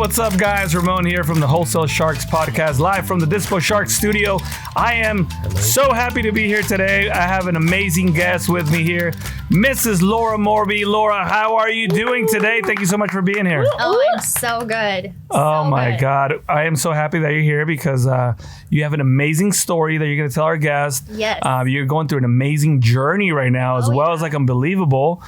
What's up, guys? Ramon here from the Wholesale Sharks podcast, live from the Dispo Sharks studio. I am so happy to be here today. I have an amazing guest with me here, Mrs. Laura Morby. Laura, how are you doing today? Thank you so much for being here. Oh, I'm so good. Oh my God. I am so happy that you're here because you have an amazing story that you're going to tell our guest. Yes. You're going through an amazing journey right now, as well as like unbelievable.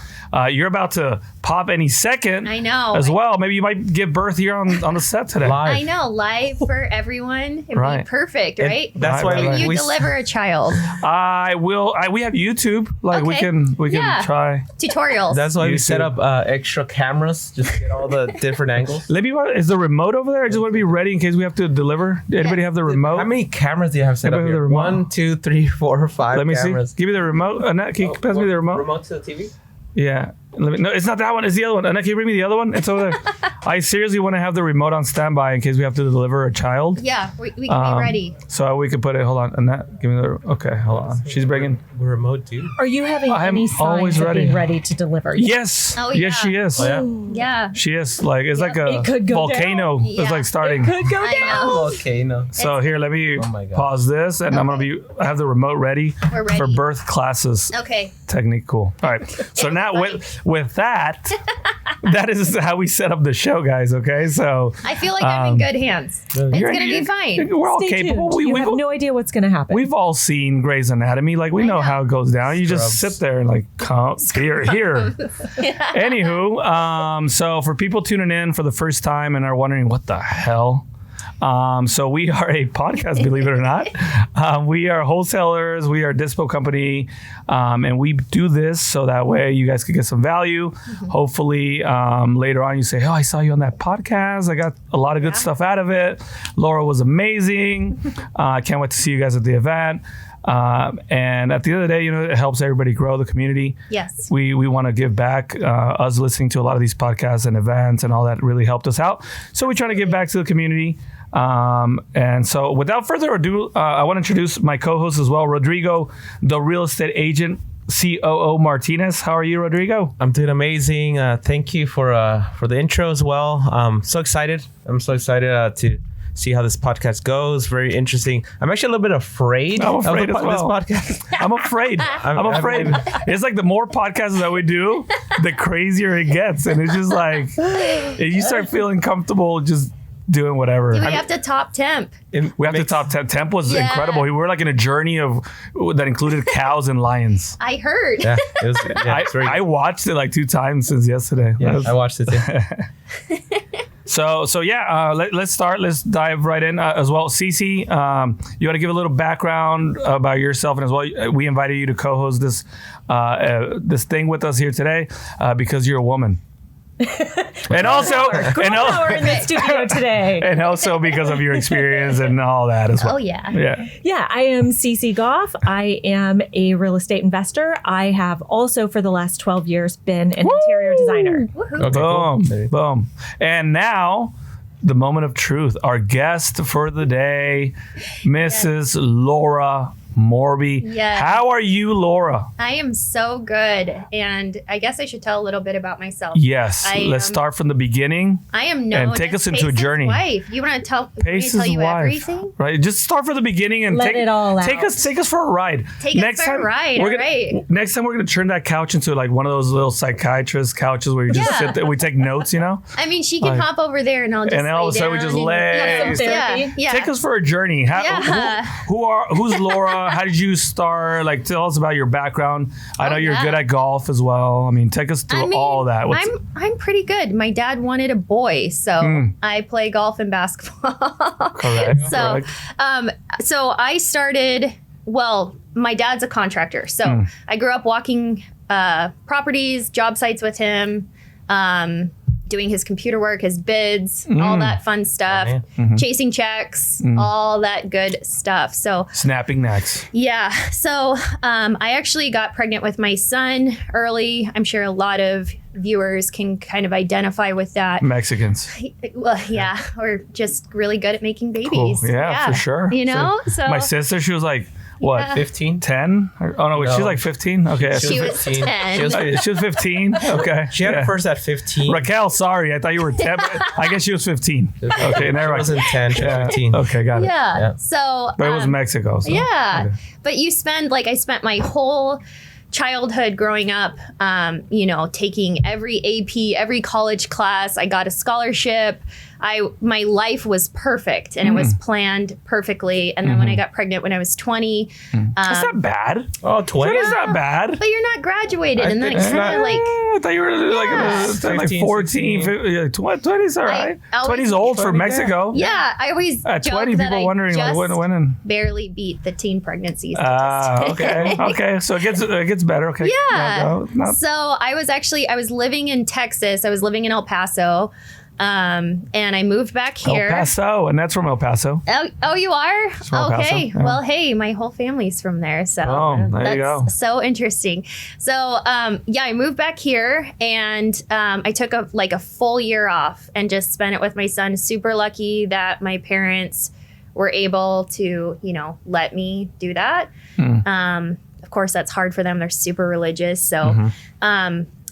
You're about to pop any second. I know. As well. Maybe you might give birth here on the set today. I know. Live for everyone. It'd be perfect, right? That's why Can you deliver a child? I will. We have YouTube. Like we can try tutorials. That's why we set up extra cameras just to get all the different angles. Maybe is the remote over there? I just want to be ready in case we have to deliver. Anybody have the remote? How many cameras do you have set up here? 1, 2, 3, 4, 5 Let me cameras. see. Give me the remote. Annette, can you pass me the remote? Remote to the TV? Yeah. No, it's not that one. It's the other one. Annette, can you bring me the other one? It's over there. I seriously want to have the remote on standby in case we have to deliver a child. Yeah, we can be ready. So we could put it. Hold on. Annette, give me the. Okay, hold on. She's bringing. The remote too. Are you having any signs of being ready to deliver? Yes. Oh, yeah. Yes, she is. Oh, yeah. Yeah. She is. Like it's like a It could go volcano. down. It's like starting. It could go I down. know. Volcano. So here, let me my God. pause this, and I'm gonna I have the remote ready, We're ready. for birth classes. Okay. Technique, cool. All right. So now with that, that is how we set up the show, guys. Okay, so I feel like I'm in good hands. It's going to be fine. We're all Stay capable. tuned. You have no idea what's going to happen. We've all seen Grey's Anatomy. Like we know how it goes down. You just Scrubs. sit there and like come here. Anywho, so for people tuning in for the first time and are wondering what the hell. So we are a podcast, believe it or not. We are wholesalers. We are a dispo company. And we do this so that way you guys could get some value. Hopefully, later on you say, oh, I saw you on that podcast. I got a lot of good stuff out of it. Laura was amazing. I can't wait to see you guys at the event. And at the end of the day, it helps everybody grow the community. Yes. We want to give back. Us listening to a lot of these podcasts and events and all that really helped us out. So we try to give back to the community. And so without further ado, I want to introduce my co-host as well, Rodrigo, the real estate agent, COO Martinez. How are you, Rodrigo? I'm doing amazing. Thank you for the intro as well. I'm so excited to see how this podcast goes. Very interesting. I'm actually a little bit afraid. I'm afraid of as well. this podcast. I'm afraid. I'm afraid. It's like the more podcasts that we do, the crazier it gets. And it's just like, you start feeling comfortable just doing whatever. Do we have to top temp? We have to top 10. Temp was incredible. We were like in a journey that included cows and lions. I heard. Yeah, it's very I watched it like 2 times since yesterday. Yeah, I watched it too. So yeah, let's start. Let's dive right in as well. Cece, you want to give a little background about yourself, and as well, we invited you to co-host this thing with us here today because you're a woman. and also we're in the studio today. And also because of your experience and all that as well. Oh, yeah. Yeah, I am Cece Goff. I am a real estate investor. I have also for the last 12 years been an interior designer. Okay, Boom. And now, the moment of truth. Our guest for the day, Mrs. Laura Morby. Yes. How are you, Laura? I am so good. And I guess I should tell a little bit about myself. Yes. Let's start from the beginning. I am known and take as us into a Pace's journey. Wife. You want to tell you wife. everything? Right. Just start from the beginning and Let it all take out. us for a ride. Take us for a ride. All right. Next time we're gonna turn that couch into like one of those little psychiatrist couches where you just sit there. We take notes. I mean, she can hop over there and I'll just and all of a sudden we just lay. Yeah. Take us for a journey. Who's Laura? How did you start? Like, tell us about your background. I know you're good at golf as well. I mean, take us through all that. I'm pretty good. My dad wanted a boy, so I play golf and basketball. Correct. So I started. Well, my dad's a contractor, so I grew up walking properties, job sites with him. Doing his computer work, his bids, all that fun stuff, chasing checks, all that good stuff. So snapping necks. Yeah. So I actually got pregnant with my son early. I'm sure a lot of viewers can kind of identify with that. Mexicans. Well, yeah, or just really good at making babies. Cool. Yeah, for sure. So my sister, she was like, what? Yeah. 15. 10? Oh no, wait, she's No. like 15. Okay, She was 15. 10. she was 15. Okay, She had yeah. it first at 15. Raquel, sorry, I thought you were 10. But I guess she was 15. Okay, never She mind. wasn't 10. She was 15. Okay, got it. Yeah. Yeah. So. But it was Mexico. So. Yeah. Okay. But I spent my whole childhood growing up, taking every AP, every college class. I got a scholarship. My life was perfect and it was planned perfectly. And then when I got pregnant when I was 20, That's not bad. Oh, 20? That is not bad. but you're not graduated. And then think it's it's kind of not- like, I thought you were like 15, 14, 16. 20's all right. I always- 20's old for 20, Mexico. yeah, I always At joke 20, that people I wondering just when and. barely beat the teen pregnancy statistic. Okay. So it gets better. Okay. Yeah. No, not- So I was living in Texas. I was living in El Paso. And I moved back here. El Paso, and that's from El Paso. Oh, you are? from El Paso, Okay. yeah. Well, hey, my whole family's from there. So Oh, there you that's go. so interesting. So, I moved back here and I took a full year off and just spent it with my son. Super lucky that my parents were able to, let me do that. Of course, that's hard for them. They're super religious. So,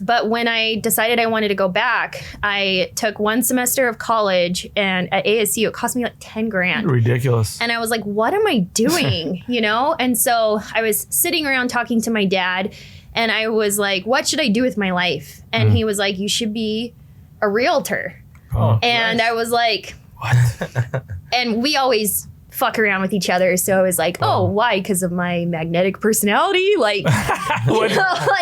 but when I decided I wanted to go back, I took one semester of college, and at ASU, it cost me like 10 grand. Ridiculous. And I was like, what am I doing? And so I was sitting around talking to my dad, and I was like, what should I do with my life? And he was like, you should be a realtor. Oh. And I was like, what? And we always fuck around with each other. So I was like, oh, why? Because of my magnetic personality? Like,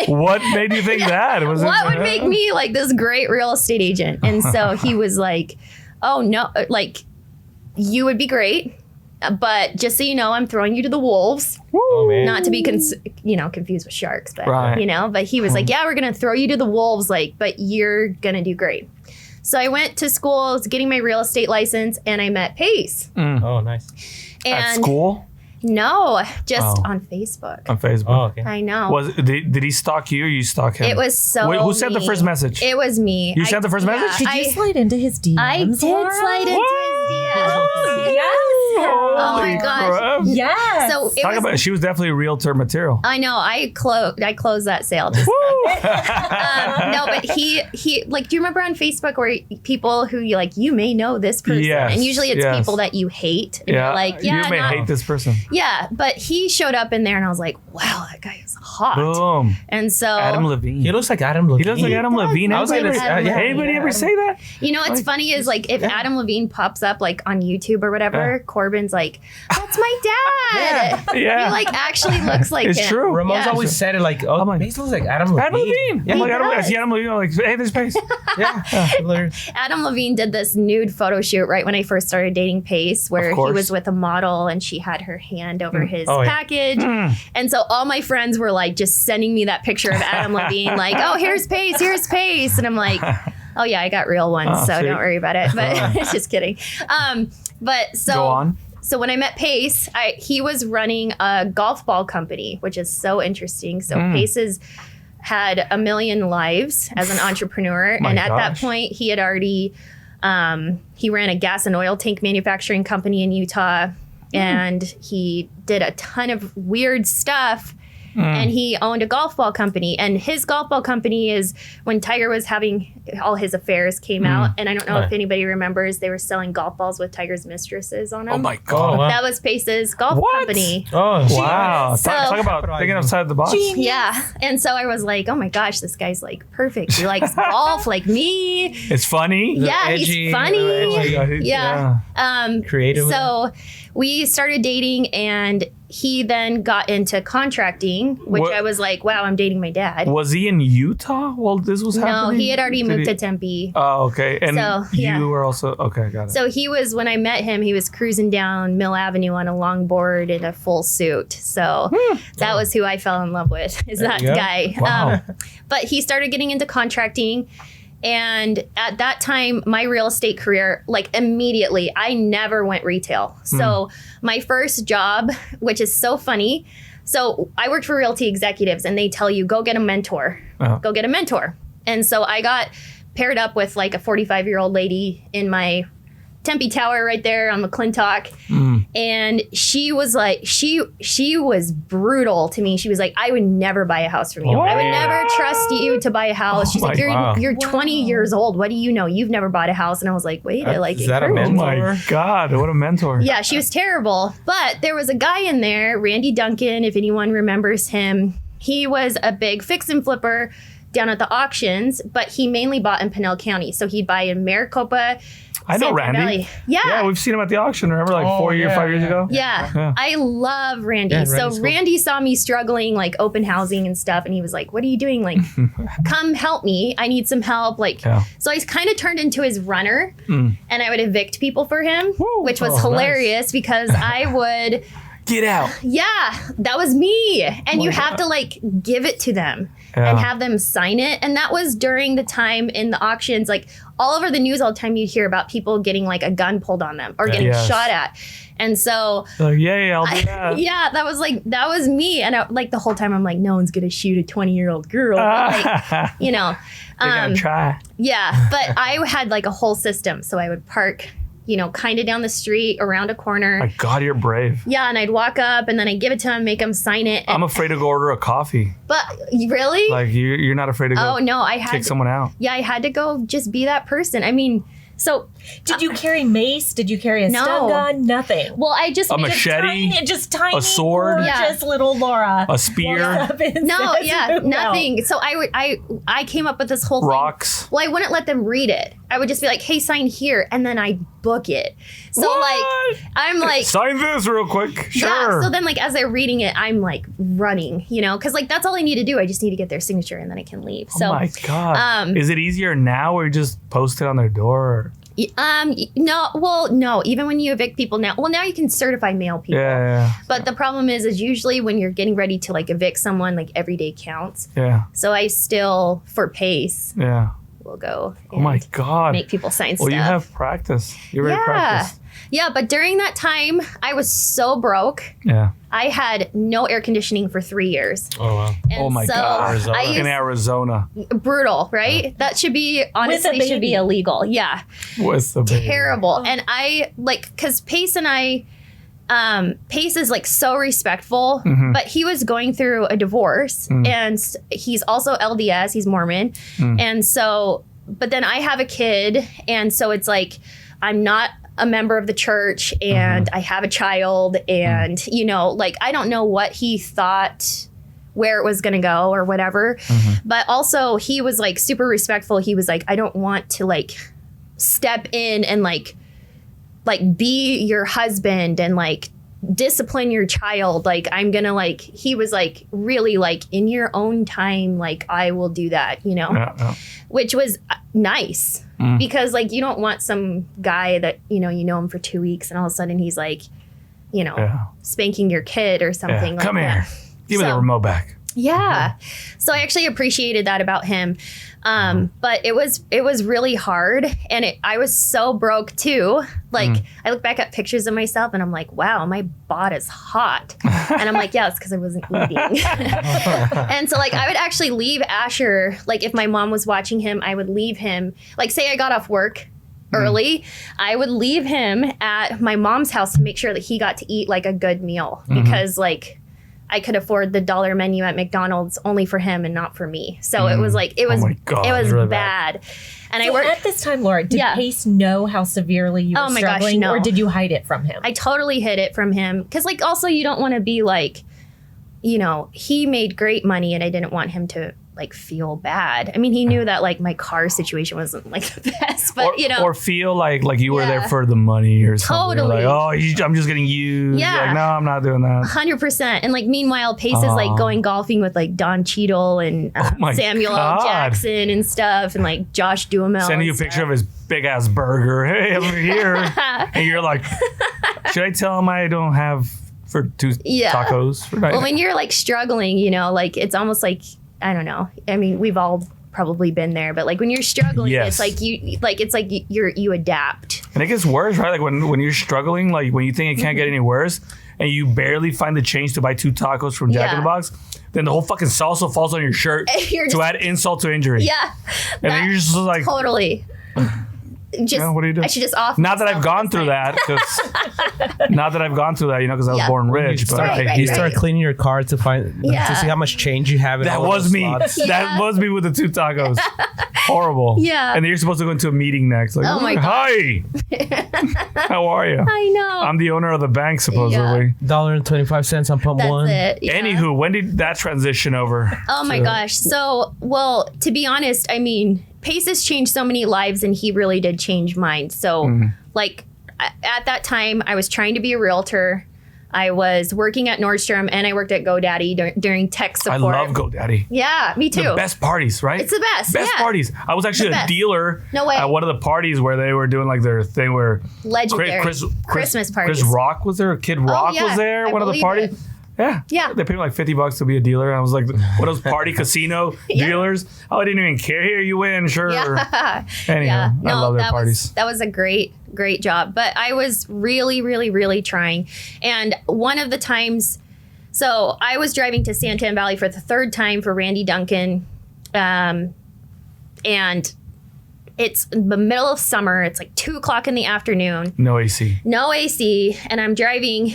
What made you think that? Was what would make me like this great real estate agent? And so he was like, oh, no, like, you would be great. But just so you know, I'm throwing you to the wolves. Oh, man. Not to be confused with sharks, but Right. but he was like, yeah, we're gonna throw you to the wolves, like, but you're gonna do great. So I went to school, was getting my real estate license, and I met Pace. Oh, nice. And At school? No, just Oh. on Facebook. On Facebook. Oh, okay. I know. Did he stalk you or you stalk him? It was so. Wait, who sent the me. first message? It was me. You sent the first message? Did you slide into his DMs? I did Laura? slide into his DMs. Yes. Oh my Holy gosh. crap. Yes. So it Talk was. about she was definitely realtor material. I know. I closed that sale. Just no, but he like, do you remember on Facebook where people who you may know this person, Yes, and usually it's yes. people that you hate, and you're like, yeah, you may no. hate this person. Yeah, but he showed up in there, and I was like, wow, that guy is hot. Boom. And so, Adam Levine. He looks like Adam Levine. He looks like Adam Levine. I was Anybody gonna ever, say, yeah, anybody yeah, ever say that? what's funny is like if Adam Levine pops up like on YouTube or whatever, Corbin's like, that's my dad. Yeah. He like actually looks like It's him. trooks Ramon's Yeah. always said it like, oh, like- Pace looks like Adam Levine. Adam Levine. Yeah, I'm like, I does. see Adam Levine. I'm like, hey, there's Pace. yeah. Hilarious. Adam Levine did this nude photo shoot right when I first started dating Pace, where Of he course. was with a model and she had her hand over his Oh, yeah. package. And so all my friends were like just sending me that picture of Adam Levine, like, oh, here's Pace. And I'm like, oh yeah, I got real ones, Oh, so see? don't worry about it. But just kidding. But so Go on. So when I met Pace, he was running a golf ball company, which is so interesting. So Pace has had 1 million lives as an entrepreneur. My And at that gosh. point, he had already, he ran a gas and oil tank manufacturing company in Utah. And he did a ton of weird stuff. And he owned a golf ball company. And his golf ball company is when Tiger was having all his affairs came out. And I don't know if Right. anybody remembers, they were selling golf balls with Tiger's mistresses on them. Oh my God. Oh, wow. That was Pace's golf What? company. Oh, Wow. So- Talk about thinking outside the box. Yeah. And so I was like, oh my gosh, this guy's like perfect. He likes golf like me. It's funny. Yeah, edgy, he's funny. edgy. Yeah. Creative. So we started dating and he then got into contracting, which What- I was like, wow, I'm dating my dad. Was he in Utah while this was No, happening? he had already Did moved he- to Tempe. Oh, okay. And So, yeah. you were also okay. Got it. So he was, when I met him, he was cruising down Mill Avenue on a longboard in a full suit. So that was who I fell in love with, is that you go. guy. Wow. But he started getting into contracting. And at that time, my real estate career, like immediately, I never went retail. So my first job, which is so funny. So I worked for Realty Executives and they tell you, go get a mentor, go get a mentor. And so I got paired up with like a 45-year-old lady in my Tempe Tower right there on McClintock. And she was like, she was brutal to me. She was like, I would never buy a house from you. I would never trust you to buy a house. She's like, you're 20 years old. What do you know? You've never bought a house. And I was like, wait, Is that a Oh mentor? my God, what a mentor. Yeah, she was terrible. But there was a guy in there, Randy Duncan, if anyone remembers him. He was a big fix and flipper down at the auctions, but he mainly bought in Pinell County. So he'd buy in Maricopa. I know Central Randy. Valley. Yeah. Yeah, we've seen him at the auction. Remember, like 5 years ago? Yeah. I love Randy. Yeah, so Randy's cool. Randy saw me struggling, like open housing and stuff. And he was like, what are you doing? Like, come help me. I need some help. Like, so I kind of turned into his runner and I would evict people for him, which was hilarious because I would, Get out. that was me. And you have to like give it to them and have them sign it. And that was during the time in the auctions, like all over the news all the time you'd hear about people getting like a gun pulled on them or getting shot at. And so Like, yay, I'll do that. that was me. And I, like the whole time I'm like, no one's going to shoot a 20-year-old girl. But, like, you know, They're gonna try. yeah, but I had like a whole system. So I would park, you know, kind of down the street around a corner. My God, you're brave. Yeah, and I'd walk up and then I'd give it to him, make him sign it. I'm afraid to go order a coffee. But really? Like, you're not afraid to go Oh no, I had kick someone out. Yeah, I had to go just be that person. I mean, so Did you carry mace? Did you carry a No. stun gun? Nothing. well, I just A made machete? Just tiny, A sword? gorgeous little Laura. A spear? walks up and no, says, yeah, "No." nothing. So I came up with this whole thing. Rocks? Well, I wouldn't let them read it. I would just be like, "Hey, sign here," and then I book it. So What? like, I'm like, Sign this real quick. Sure. yeah. So then, like, as they're reading it, I'm like running, you know, because like that's all I need to do. I just need to get their signature, and then I can leave. So, Oh my God. Is it easier now or you just post it on their door? Or? no. Even when you evict people now, well, now you can certify mail people. Yeah. But the problem is usually when you're getting ready to like evict someone, like every day counts. Yeah. So I still, for pace, Yeah. will go. Oh my and God. Make people sign Well, stuff. you have practice. You're very practiced. Yeah, but during that time, I was so broke. Yeah. I had no air conditioning for 3 years. Oh, wow. And Oh my so God. Arizona. I In used, Arizona. brutal, right? That should be, honestly, should be baby. illegal. Yeah. What's the baby? Terrible. And I, like, because Pace and I, Pace is like so respectful, but he was going through a divorce and he's also LDS, he's Mormon. And so, but then I have a kid. And so it's like, I'm not a member of the church and I have a child and, you know, like, I don't know what he thought where it was going to go or whatever. But also he was like super respectful. He was like, I don't want to like step in and like be your husband and like discipline your child. Like, I'm gonna like, he was like really like, in your own time, like I will do that, you know, Yeah. which was nice because like you don't want some guy that, you know him for 2 weeks and all of a sudden he's like, you know, Yeah. spanking your kid or something like Come that. here. Give me the So- remote back. Yeah. So I actually appreciated that about him. But it was really hard and I was so broke too. Like I look back at pictures of myself and I'm like, wow, my bod is hot. And I'm like, yeah, it's because I wasn't eating. And so like I would actually leave Asher, like if my mom was watching him, I would leave him, like say I got off work early, I would leave him at my mom's house to make sure that he got to eat like a good meal because like I could afford the $1 menu at McDonald's only for him and not for me. So it was like, it was my God. Really bad. And So I worked, at this time, Laura, did Yeah. Pace know how severely you were Oh my gosh, struggling, no. or did you hide it from him? I totally hid it from him. Cause like also you don't want to be like, you know, he made great money and I didn't want him to like feel bad. I mean, he knew that like my car situation wasn't like the best, but you know. Or feel like you were there Yeah. for the money or something. Totally. Like, I'm just getting used. Yeah. Like, no, I'm not doing that. 100%. And like, meanwhile, Pace is like going golfing with like Don Cheadle and my Samuel L. God. Jackson and stuff, and like Josh Duhamel. Sending you a and picture stuff. of his big ass burger. Hey, I'm here. And you're like, should I tell him I don't have for two Yeah. tacos for night? Well, when you're like struggling, you know, like it's almost like, I don't know. I mean, we've all probably been there, but like when you're struggling, Yes. it's like you adapt. And it gets worse, right? Like when you're struggling, like when you think it can't get any worse, and you barely find the change to buy 2 tacos from Jack in the Yeah. Box, then the whole fucking salsa falls on your shirt You're to just- add insult to injury. Yeah. And then you're just like, Totally. just what do you do? I should just off. Not that I've myself gone this through time. that, because I was Yeah. born You rich. But start, Right, you right. start cleaning your car to find Yeah. to see how much change you have. In that all was those me. slots. Yeah. That was me with the 2 tacos. Horrible. Yeah. And then you're supposed to go into a meeting next. Like, Oh my hi. How are you? I know. I'm the owner of the bank, supposedly. $1.25 on pump That's one. it. Yeah. Anywho, when did that transition over? Oh my gosh. So, well, to be honest, I mean, Pace has changed so many lives and he really did change mine. So, like, at that time, I was trying to be a realtor. I was working at Nordstrom and I worked at GoDaddy during tech I support. love GoDaddy. Yeah, me too. The best parties, right? It's the best. Best yeah. parties. I was actually The a best. dealer No way. at one of the parties where they were doing like their thing where Legendary. Christmas parties. Chris Rock was there. Kid Rock yeah, was there. I One of the believe parties. it. Yeah. Yeah. They paid me like $50 to be a dealer. I was like, what are those party casino Yeah. dealers? Oh, I didn't even care. Here you win, sure. Yeah. Anyhow, Yeah. I love their that parties. that was a great job. But I was really, really, really trying. And one of the times, so I was driving to Santan Valley for the 3rd time for Randy Duncan. And it's the middle of summer. It's like 2:00 in the afternoon. No AC. No AC, and I'm driving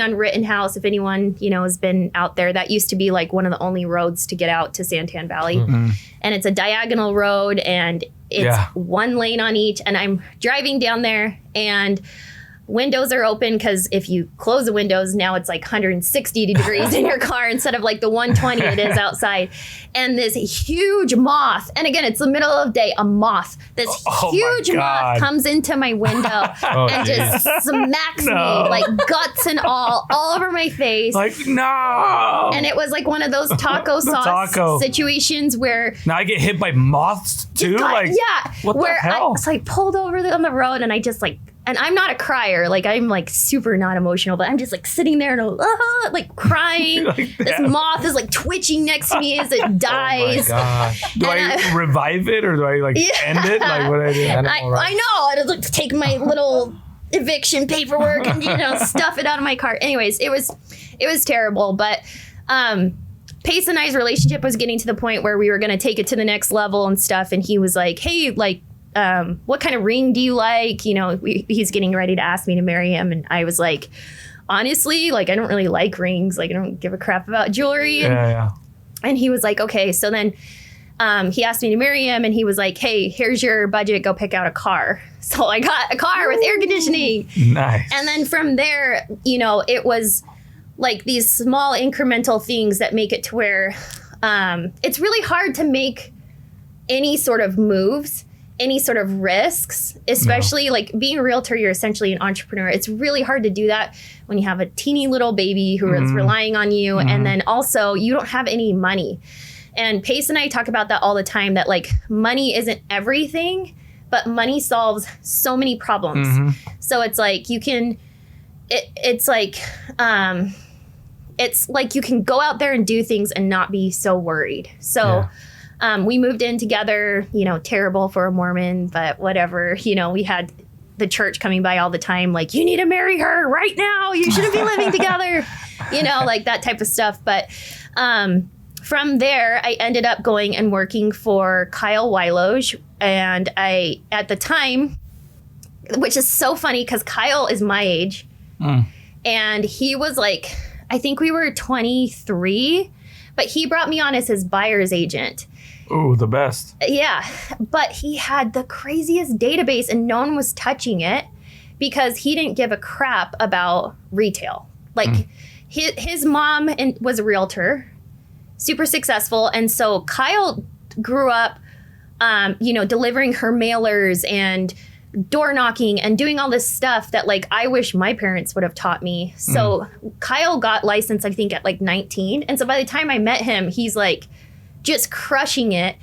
on Rittenhouse. If anyone, has been out there, that used to be like one of the only roads to get out to Santan Valley. And it's a diagonal road and it's one lane on each. And I'm driving down there and windows are open because if you close the windows, now it's like 160 degrees in your car instead of like the 120 it is outside. And this huge moth, and again, it's the middle of the day, a moth, this Oh my huge God. moth comes into my window and just smacks me, like guts and all over my face. Like, no. And it was like one of those taco sauce taco. situations where Now I get hit by moths too? Like, yeah, what the where hell? I was like pulled over on the road and I just like, and I'm not a crier, like I'm like super not emotional, but I'm just like sitting there and like crying. Like this that. moth is like twitching next to me as it Oh my dies. gosh. Do I revive it or do I like end it? Like, what do I do? I know. I had to like, take my little eviction paperwork and stuff it out of my car. Anyways, it was terrible, but Pace and I's relationship was getting to the point where we were going to take it to the next level and stuff. And he was like, hey, like, what kind of ring do you like? He's getting ready to ask me to marry him. And I was like, honestly, like, I don't really like rings. Like, I don't give a crap about jewelry. Yeah. And he was like, okay. So then he asked me to marry him and he was like, hey, here's your budget. Go pick out a car. So I got a car with air conditioning. Nice. And then from there, it was like these small incremental things that make it to where it's really hard to make any sort of moves, any sort of risks, especially like being a realtor, you're essentially an entrepreneur. It's really hard to do that when you have a teeny little baby who is relying on you. And then also you don't have any money. And Pace and I talk about that all the time, that like money isn't everything, but money solves so many problems. So it's like you can, it's like you can go out there and do things and not be so worried. So we moved in together, terrible for a Mormon, but whatever. We had the church coming by all the time, like, you need to marry her right now. You shouldn't be living together, like that type of stuff. But from there, I ended up going and working for Kyle Weiloge. And at the time, which is so funny because Kyle is my age. And he was like, I think we were 23, but he brought me on as his buyer's agent. Ooh, the best. Yeah, but he had the craziest database and no one was touching it because he didn't give a crap about retail. Like his mom was a realtor, super successful. And so Kyle grew up, delivering her mailers and door knocking and doing all this stuff that like I wish my parents would have taught me. So Kyle got licensed, I think, at like 19. And so by the time I met him, he's like just crushing it.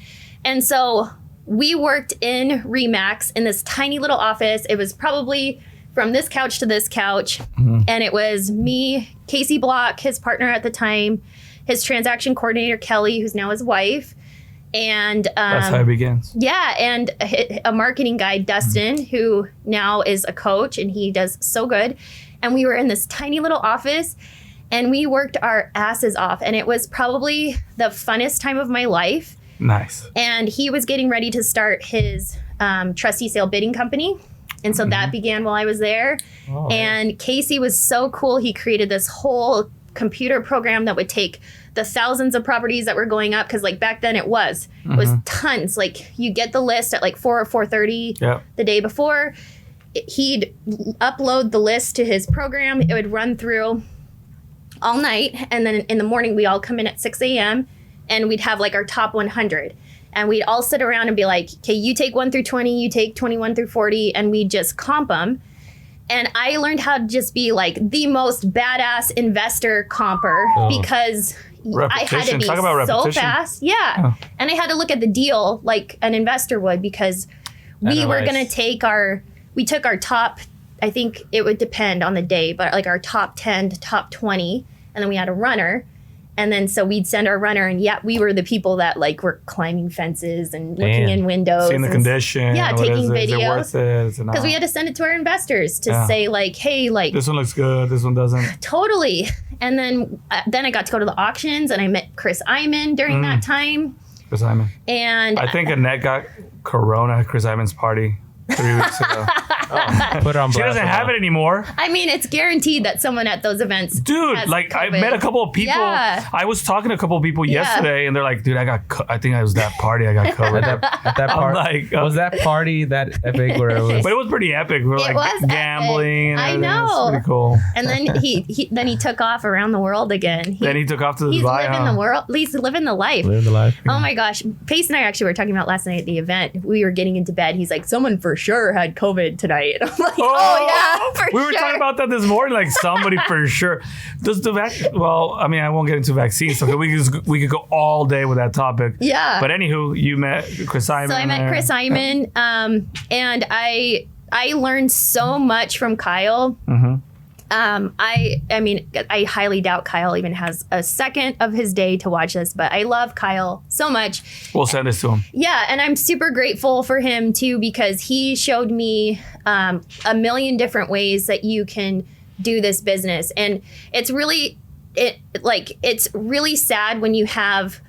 And so we worked in Remax in this tiny little office. It was probably from this couch to this couch. And it was me, Casey Block, his partner at the time, his transaction coordinator, Kelly, who's now his wife. And That's how it begins. yeah, and a marketing guy, Dustin, who now is a coach and he does so good. And we were in this tiny little office and we worked our asses off. And it was probably the funnest time of my life. Nice. And he was getting ready to start his trustee sale bidding company. And so that began while I was there. Oh, and Casey was so cool. He created this whole computer program that would take the thousands of properties that were going up. Cause like back then it was tons. Like you get the list at like 4 or 4:30 the day before. He'd upload the list to his program. It would run through all night. And then in the morning, we all come in at 6 a.m. and we'd have like our top 100. And we'd all sit around and be like, okay, you take 1 through 20, you take 21 through 40, and we just comp them. And I learned how to just be like the most badass investor comper because I had to be so fast. Yeah. And I had to look at the deal like an investor would because we were going to take we took our top, I think it would depend on the day, but like our top 10 to top 20. And then we had a runner. And then so we'd send our runner, and we were the people that like were climbing fences and looking in windows, seeing the condition, taking videos, because we had to send it to our investors to say like, hey, like this one looks good, this one doesn't. Totally. And then I got to go to the auctions, and I met Chris Iman during that time. Chris Iman. And I think Annette got corona at Chris Iman's party 3 weeks ago. Put on. She doesn't have it anymore. I mean, it's guaranteed that someone at those events, dude. has like COVID. I met a couple of people. Yeah. I was talking to a couple of people yesterday, and they're like, "Dude, I think I was that party. I got COVID." At that part, like, was that party that epic where it was? But it was pretty epic. We were like was gambling. And I everything. know. It was pretty cool. And then he took off around the world again. Then he took off to Dubai. He's living the world. He's living the life. Living the life. Oh my gosh. Pace and I actually were talking about last night at the event. We were getting into bed. He's like, someone for sure had COVID tonight. I'm like, oh yeah, for we sure. were talking about that this morning. Like somebody for sure. Does the well, I mean, I won't get into vaccines. So we could go all day with that topic. Yeah. But anywho, you met Chris Iman. So I met Chris Iman, and I learned so much from Kyle. I mean, I highly doubt Kyle even has a second of his day to watch this, but I love Kyle so much. We'll send this to him. Yeah, and I'm super grateful for him too because he showed me a million different ways that you can do this business, and it's really sad when you have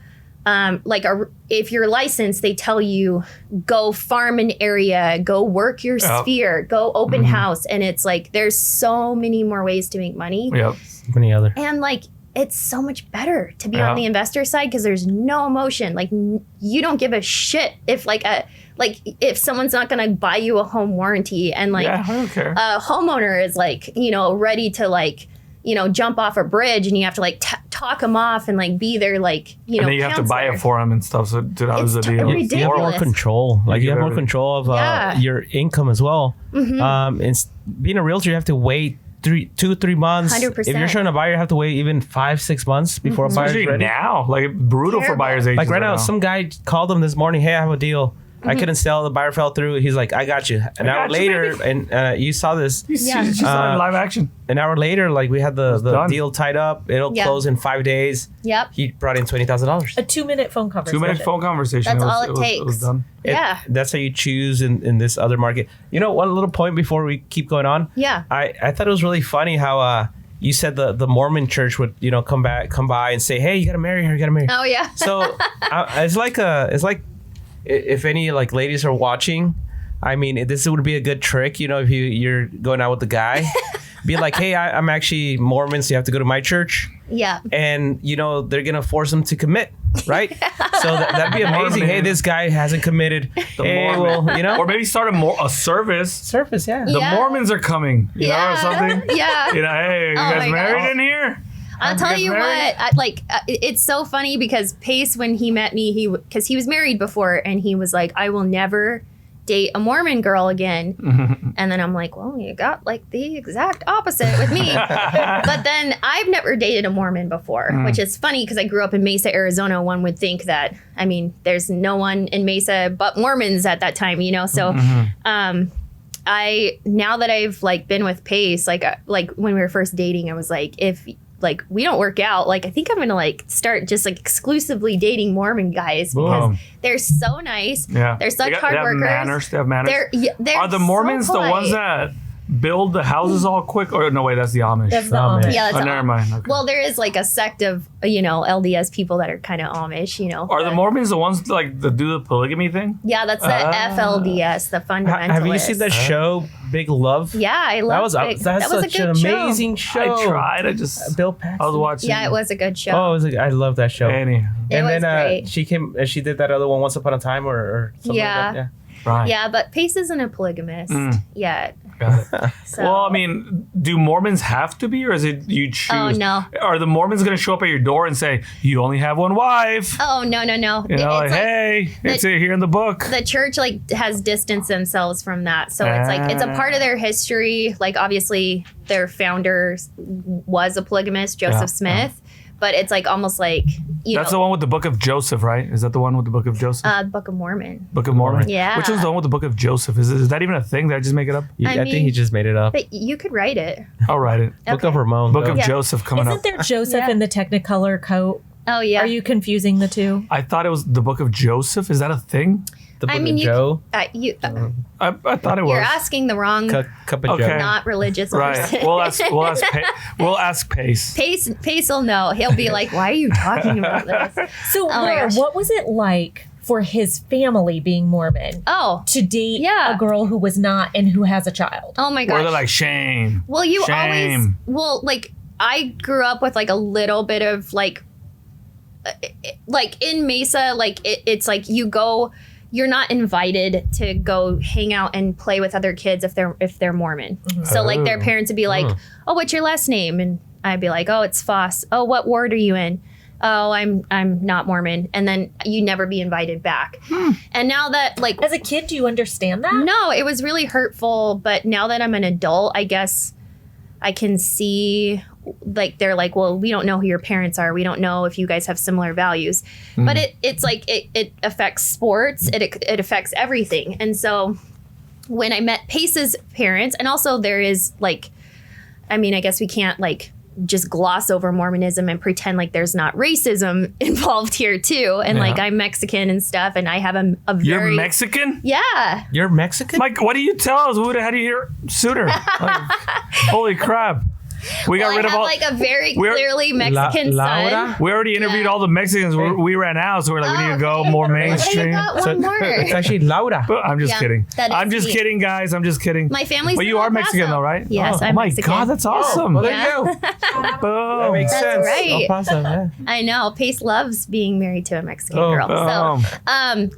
if you're licensed, they tell you go farm an area, go work your sphere, go open house. And it's like, there's so many more ways to make money. Yep. Many other. And like, it's so much better to be on the investor side because there's no emotion. Like you don't give a shit if if someone's not going to buy you a home warranty and like I don't care. A homeowner is like, ready to jump off a bridge and you have to like talk them off and like be there like, and then you have to buy it for them and stuff. So dude, that was the deal. Ridiculous. You have more control. Like you have more control of your income as well. And being a realtor, you have to wait 2-3 months. 100%. If you're showing a buyer, you have to wait even 5-6 months before a buyer's Especially ready. now, like brutal for buyers agents. Like right now, some guy called him this morning. Hey, I have a deal. I couldn't sell. The buyer fell through. He's like, I got you. An hour later, and you saw this. You saw it in live action. An hour later, like we had the deal tied up. It'll close in 5 days. Yep. He brought in $20,000. A 2-minute phone conversation. 2-minute phone conversation. That's all it takes. It was done. Yeah. That's how you choose in this other market. You know, one little point before we keep going on. Yeah. I thought it was really funny how you said the Mormon church would come by and say, hey, you gotta marry her. You gotta marry her. Oh yeah. So it's like if any like ladies are watching, I mean, this would be a good trick, if you're going out with the guy, be like, hey, I'm actually Mormon, so you have to go to my church. Yeah. And they're gonna force them to commit, right? So that'd be amazing. Hey, this guy hasn't committed. Or maybe start a service. Surface, yeah. The Mormons are coming, or something. Yeah. Hey, you guys married in here? I'll tell you what, it's so funny because Pace, when he met me, because he was married before, and he was like, I will never date a Mormon girl again. And then I'm like, well, you got like the exact opposite with me. But then I've never dated a Mormon before, which is funny because I grew up in Mesa, Arizona. One would think that, I mean, there's no one in Mesa but Mormons at that time, So now that I've like been with Pace, like when we were first dating, I was like, if like we don't work out, like I think I'm gonna like start just like exclusively dating Mormon guys because they're so nice. Yeah, they're such hard they have workers. Manners. They have manners. They're Are the Mormons so the ones that build the houses all quick? Or no, wait, that's the Amish. That's the Amish. Amish. Yeah, that's never mind. Okay. Well, there is like a sect of LDS people that are kind of Amish. Are the Mormons the ones that do the polygamy thing? Yeah, that's the FLDS, the fundamentalists. Have you seen that show, Big Love? Yeah, I love it. That's That was a such an good show. amazing show. I tried. Bill Paxton. I was watching. Yeah, it was a good show. Oh, I love that show. Annie. It was great. She came. She did that other one, Once Upon a Time, or something Yeah. like that. Right. Yeah, but Pace isn't a polygamist yet. Got it. So. Well, I mean, do Mormons have to be, or is it you choose? Oh, no. Are the Mormons going to show up at your door and say, you only have one wife? Oh, no. Hey, it's here in the book. The church has distanced themselves from that. So it's a part of their history. Like, obviously their founder was a polygamist, Joseph Smith. But it's almost like, That's the one with the Book of Joseph, right? Is that the one with the Book of Joseph? Book of Mormon. Book of Mormon? Yeah. Which one's the one with the Book of Joseph? Is that even a thing? Did I just make it up? I think he just made it up. But you could write it. I'll write it. Book of Ramon. Book of Yeah. Joseph coming Isn't up. there Joseph in the Technicolor coat? Oh, yeah. Are you confusing the two? I thought it was the Book of Joseph. Is that a thing? The Book I mean, of Joe. I thought it was. You're asking the wrong, Cup of Okay. Joe. not religious Right. person. We'll ask Pace. Pace will know. He'll be like, why are you talking about this? So, Oh my Laura, gosh. what was it like for his family being Mormon Oh, to date Yeah. a girl who was not and who has a child? oh my Or gosh. they're like, shame. Well, you Shame. I grew up with a little bit of in Mesa, it's like you're not invited to go hang out and play with other kids if they're Mormon. So their parents would be like, "Oh, what's your last name?" And I'd be like, "Oh, it's Foss." "Oh, what ward are you in?" "Oh, I'm not Mormon." And then you never be invited back. And now that As a kid, do you understand that? no, it was really hurtful. But now that I'm an adult, I guess I can see they're like, well, we don't know who your parents are. We don't know if you guys have similar values. But it affects sports. It affects everything. And so when I met Pace's parents, and also there is I guess we can't just gloss over Mormonism and pretend there's not racism involved here too. And I'm Mexican and stuff, and I have a very You're Mexican? Yeah. You're Mexican? Mike, what do you tell us? We would have had you here sooner. Holy crap. We got Well, rid I of have all. a very We're- clearly Mexican Laura? son. We already interviewed all the Mexicans. We ran out, so we're like, we need to go more But I mainstream. got one more. It's actually Laura. But I'm just Yeah, kidding. that is I'm just me. kidding, guys. I'm just kidding. My family's But in you El are Mexican, Paso. though, right? Yes, oh, I'm my Mexican. God, that's awesome. Well, there Yeah. you go. That Boom. makes That's sense. right. El Paso, yeah. I know. Pace loves being married to a Mexican Oh, girl. boom.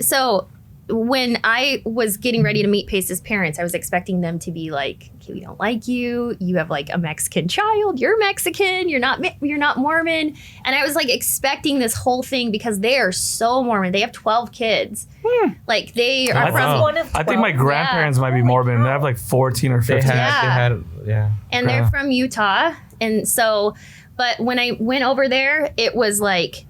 So when I was getting ready to meet Pace's parents, I was expecting them to be like, okay, we don't like you. You have a Mexican child. You're Mexican. You're not Mormon. And I was expecting this whole thing because they are so Mormon. They have 12 kids. They are I from think- one of I think my 12. grandparents might be Mormon. They have 14 or 15. They had, and they're from Utah. And so, but when I went over there, it was like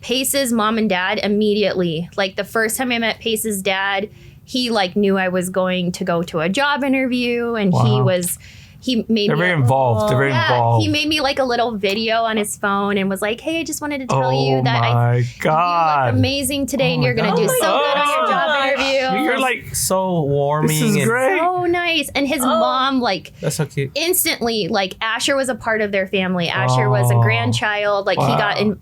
Pace's mom and dad immediately. The first time I met Pace's dad, he knew I was going to go to a job interview, and Wow. he made They're me very involved. They're very involved. he made me a little video on his phone and was like, "Hey, I just wanted to tell Oh you that my you God. look amazing today, and my you're gonna God. do Oh so my good on your job gosh. interview." You're so warming. this is and- great. so nice. And his mom That's so cute. instantly Asher was a part of their family. Asher was a Oh. grandchild. He got Wow.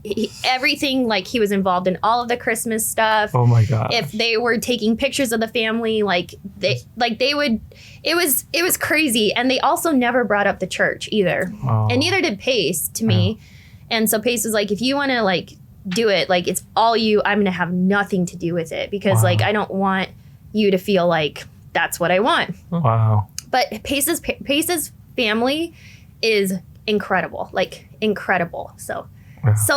everything. He was involved in all of the Christmas stuff. Oh my God. If they were taking pictures of the family, they would, it was crazy. And they also never brought up the church either. Oh. And neither did Pace to me. And so Pace was like, if you want to do it, it's all you, I'm going to have nothing to do with it because Wow. I don't want you to feel like that's what I want. Wow. But Pace's family is incredible, incredible. So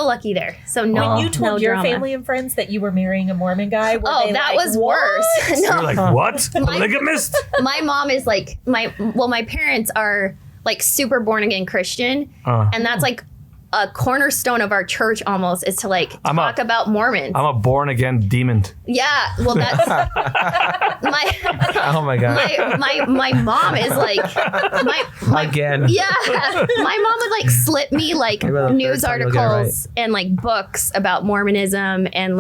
lucky there. So no, When you told no your drama. family and friends that you were marrying a Mormon guy, were Oh, they that like, was "What?" worse. You're No, like, what? Polygamist? my mom is my parents are super born again Christian, and that's a cornerstone of our church almost is to talk about Mormons. I'm a born again demon. Yeah, well that's my Oh my God. my mom is my Again. yeah, my mom would slip me Maybe the news third time you'll get it articles and books about Mormonism and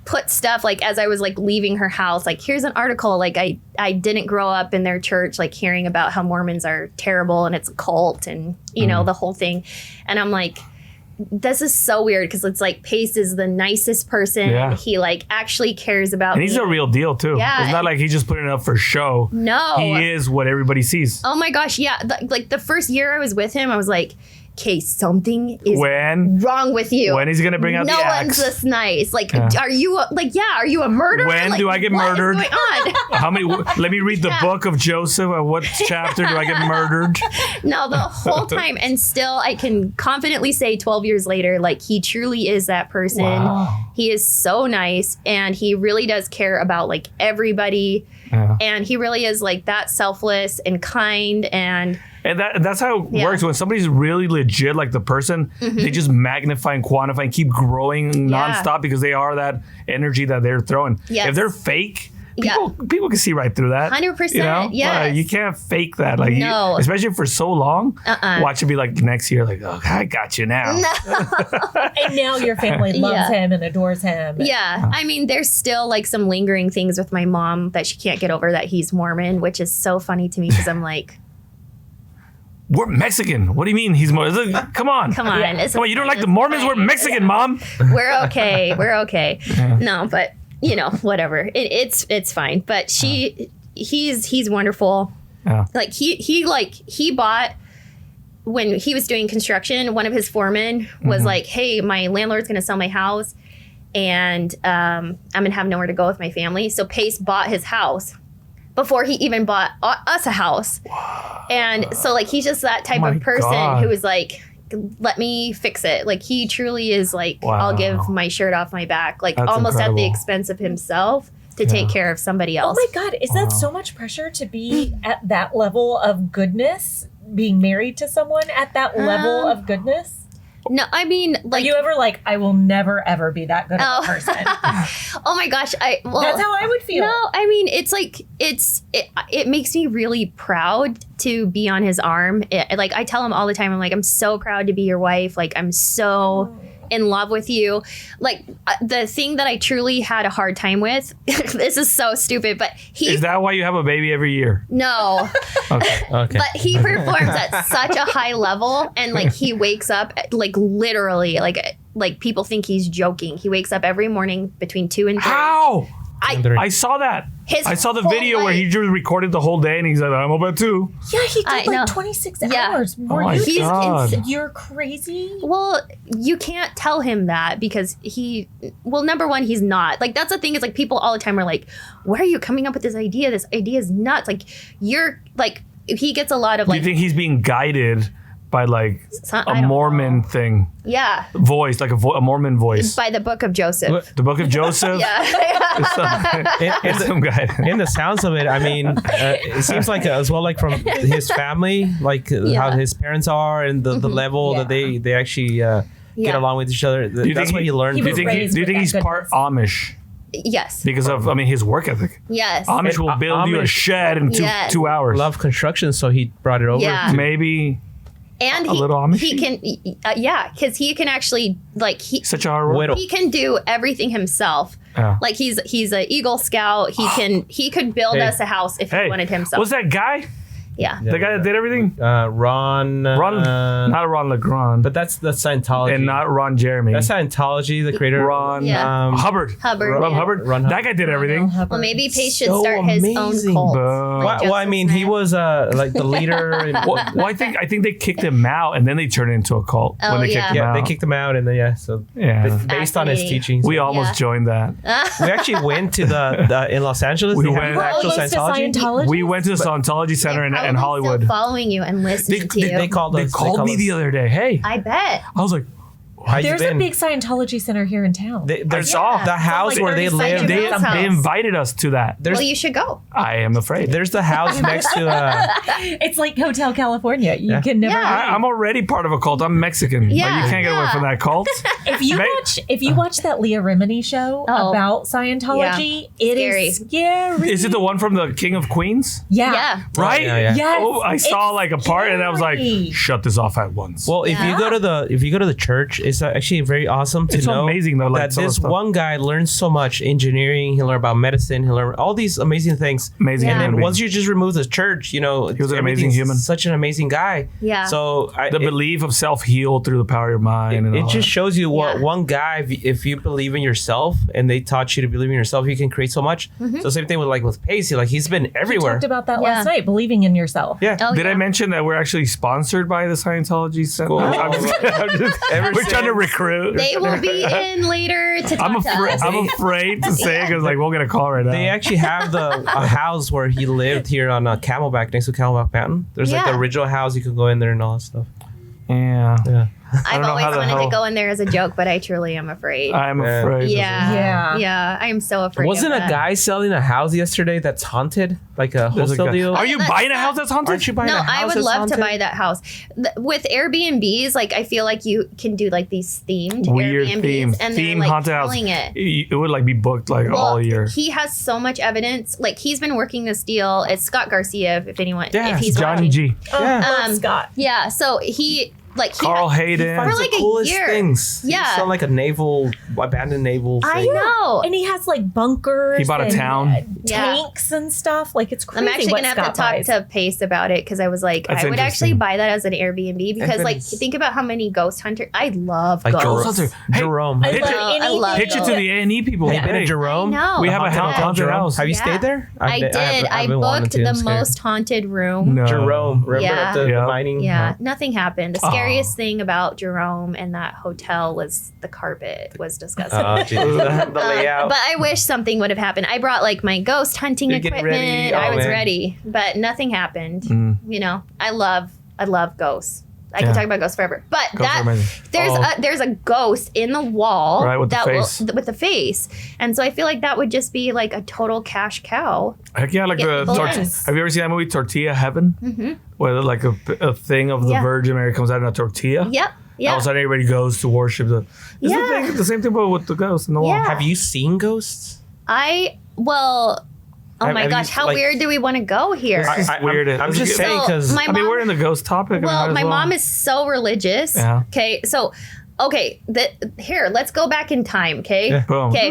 put stuff like as I was like leaving her house, like here's an article. Like I didn't grow up in their church, like hearing about how Mormons are terrible and it's a cult and you know the whole thing. And I'm like, this is so weird because it's like Pace is the nicest person. Yeah. He like actually cares about And he's me. a real deal too. Yeah. It's not like he's just putting it up for show. No. He is what everybody sees. Oh my gosh, yeah. Like the first year I was with him, I was like, okay, something is When? wrong with you. When he's gonna bring out no the one's axe? this nice. Like, are you are you a murderer? When Like, do I get what is murdered? going on? How many? Let me read the book of Joseph. What chapter do I get murdered? No, the whole time. And still, I can confidently say 12 years later, like, he truly is that person. Wow. He is so nice. And he really does care about, like, everybody. Yeah. And he really is, like, that selfless and kind. And that's how it Yeah. works. When somebody's really legit, like the person, they just magnify and quantify and keep growing Yeah. nonstop because they are that energy that they're throwing. Yes. If they're fake, Yeah. people can see right through that. 100%, You know? yes. You can't fake that. Like No. especially for so long. Watch it be like next year, like, oh, I got you now. And now your family loves Yeah. him and adores him. Yeah. I mean, there's still like some lingering things with my mom that she can't get over that he's Mormon, which is so funny to me because I'm like, We're Mexican. What do you mean he's more? Come on. come on. It's Come on, you don't like the Mormons? We're Mexican, Mom. We're okay. We're okay. No, but you know, whatever. It's fine. But he's wonderful. Yeah. Like he bought when he was doing construction, one of his foremen was like, hey, my landlord's gonna sell my house and I'm gonna have nowhere to go with my family. So Pace bought his house before he even bought us a house. And so like he's just that type Oh my of person God. who is like, let me fix it. Like he truly is like, Wow. I'll give my shirt off my back, like That's almost at the incredible. expense of himself to take care of somebody Oh else. my God, is that so much pressure to be at that level of goodness? Being married to someone at that level of goodness? No, I mean, Are like, you ever like, I will never ever be that good of a person? oh my gosh, That's how I would feel. No, I mean, it's like, it makes me really proud to be on his arm. Like, I tell him all the time, I'm like, I'm so proud to be your wife. Like, I'm so in love with you. Like, the thing that I truly had a hard time with, this is so stupid, but Is that why you have a baby every year? no, Okay. Okay. but he performs at such a high level and like he wakes up like literally like people think he's joking. He wakes up every morning between 2 and 3. How? Under- I saw that. His I saw the whole video where life. he just recorded the whole day and he's like, I'm up at 2. Yeah, he I did like know. 26 Yeah. hours. Oh my He's God. insane. You're crazy. Well, you can't tell him that because number one, he's not. Like, that's the thing is, like, people all the time are like, where are you coming up with this idea? This idea is nuts. Like, you're, like, he gets a lot of, Do you like, think he's being guided by like I a don't Mormon know. thing? Yeah, Voice, like a Mormon voice. by the book of Joseph. The book of Joseph? Yeah. It's some guy. In the sounds of it, I mean, it seems like as well, like from his family, like how his parents are and the level that they actually get Yeah. along with each other. you That's think what he learned. he Do you was think, raised do you with think he's that part goodness. Amish Yes. because of his work ethic? Yes. Amish will And build you a Amish- shed in Yes. 2 hours. love construction, so he brought it over. Yeah. to- Maybe And a little Amish-y? he can, because he can actually, like, such a hard work. Whittle. he can do everything himself. Yeah. Like he's an Eagle Scout. He could build Hey. us a house if Hey, he wanted himself. was that guy? Yeah. The guy that did everything? Ron. Not Ron LeGrand, But that's Scientology. and not Ron Jeremy. That's Scientology, the creator. Ron Yeah. Hubbard. Hubbard, Rob yeah. Hubbard. Ron That guy did everything. Well, maybe Pace should So start his own amazing. cult. Boom. like Well, I Joseph mean, he Smith. was like the leader. And, Well, I think they kicked him out, and then they turned it into a cult Oh, when they yeah. kicked him yeah, out. they kicked him out, and then so Yeah. based on his Fascinating. teachings, We almost Yeah. joined that. we actually went to the in Los Angeles. We they went- have We're actual almost to Scientology. Scientology. We went to the Scientology Center They're in probably Hollywood. Still following you and listening to you. They called us. They called me us. the other day. Hey, I bet. I was like, How you There's a been? big Scientology center here in town. There's saw. the house like where they 30 live. seconds. they, Mom's house. they invited us to that. There's Well, you should go. I am afraid. there's the house next to. It's like Hotel California. You Yeah. can never. Yeah. I'm already part of a cult. I'm Mexican. Like, Yeah. you can't get away Yeah. from that cult. If you watch that Leah Remini show Oh. about Scientology, it is scary. Is it the one from the King of Queens? Yeah. Yeah. Right? yeah, yeah. Yes. Oh, I saw It's like a part and I was like, scary. shut this off at once. Well, if you Yeah. go to the church, it's actually very awesome to It's so know amazing, though, like, that some of the this stuff. one guy learns so much engineering. He learned about medicine. He learned all these amazing things. Amazing Yeah. human And being. once you just remove the church, you know, He was an amazing everything's human. Such an amazing guy. Yeah. So the belief of self-heal through the power of your mind. And it all just that. shows you what Yeah. one guy, if you believe in yourself and they taught you to believe in yourself, you can create so much. So same thing with Pacey. Like he's been everywhere. Talked about that Yeah. last night, believing in yourself. Yeah. Oh, Did I yeah. mention that we're actually sponsored by the Scientology Center? Cool. I'm just, we're trying to recruit. They will be in later to talk to us. I'm afraid to say it because like we'll get a call right now. They actually have a house where he lived here on Camelback, next to Camelback Mountain. There's like the Yeah. original house. You can go in there and all that stuff. yeah. Yeah. I've know always how the wanted hell- to go in there as a joke, but I truly am afraid. I'm afraid. yeah. Yeah. I am so afraid. Wasn't of a that. guy selling a house yesterday that's haunted? Like a There's a wholesale guy- deal? Are you That's buying a not- house that's haunted? Aren't you buying No, a house I would that's love haunted? to buy that house. With Airbnbs, like I feel like you can do like these themed Weird Airbnbs, theme. and Theme they're like haunted house. killing it. It would like be booked like all year. He has so much evidence. Like he's been working this deal. It's Scott Garcia, if anyone, Yeah, if he's Johnny watching. G. Oh, Yeah. love Scott. Yeah, so he Carl Hayden. Finds like the a coolest year. things. Yeah. He's selling like a abandoned naval thing. I know. And he has like bunkers. He bought a and, town. Yeah. tanks and stuff. Like it's crazy. I'm actually what gonna have to Scott talk buys. to Pace about it because I was like, That's I would actually interesting. buy that as an Airbnb because, like, it's- think about how many ghost hunters. I love Like ghosts. Ghost Hunter. Hey, Jerome. I Have you love Hitch I anything. love Hitch it to the A&E people. been to Hey, Jerome? I know. We have a haunted house. Have you Yeah. stayed there? I did. I haven't wanted booked to. I'm the scared. most haunted room. No. Jerome. Remember Yeah. the Yeah. mining? Yeah, nothing happened. The Oh. scariest thing about Jerome and that hotel was the carpet was disgusting. Oh, geez. The layout. But I wish something would have happened. I brought like my ghost hunting You're getting equipment. ready. I Oh, was man. ready, but nothing happened. Mm. You know, I love ghosts. I Yeah. can talk about ghosts forever. But Ghosts are amazing. there's a ghost in the wall Right, with the that face. with the face. And so I feel like that would just be like a total cash cow. Heck yeah, like Yeah, the people tortilla. dance. Have you ever seen that movie Tortilla Heaven? Mm-hmm. Where like a thing of the Yeah. Virgin Mary comes out in a tortilla. Yep. All Yeah. of a sudden, everybody goes to worship the. It's Yeah. the same thing, but with the ghost in the wall. Yeah. Have you seen ghosts? Oh my Have you, gosh, how like- weird do we want to go here? It's weird. I'm It's just a- saying So, because my I mean, mom- we're in the ghost topic. and might Well, as my mom is so religious. Yeah. Okay, so here, let's go back in time. Okay. Yeah. Boom. Okay.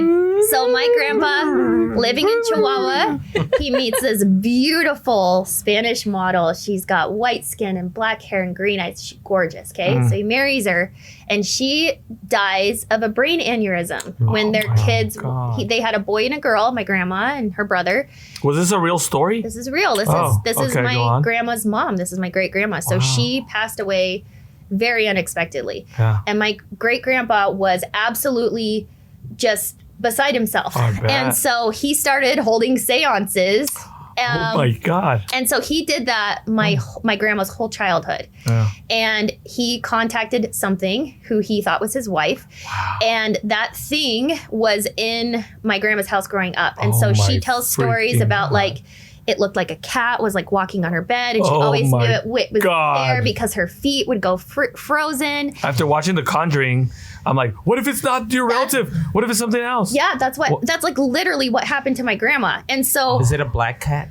So my grandpa, living in Chihuahua, he meets this beautiful Spanish model. She's got white skin and black hair and green eyes. She's gorgeous. Okay. Mm. So he marries her, and she dies of a brain aneurysm when their my kids. God. They had a boy and a girl. My grandma and her brother. Was this a real story? This is real. This Oh, is okay, go my on. grandma's mom. This is my great grandma. So she passed away very unexpectedly. Yeah. And my great grandpa was absolutely just beside himself. I bet. And so he started holding seances. Oh my God. And so he did that my grandma's whole childhood. Yeah. And he contacted something who he thought was his wife. And that thing was in my grandma's house growing up. And Oh so she my tells stories freaking about God. like it looked like a cat was like walking on her bed, and she Oh always knew my it was God. there because her feet would go frozen. After watching The Conjuring, I'm like, what if it's not your relative? What if it's something else? Yeah, that's like literally what happened to my grandma. And so is it a black cat?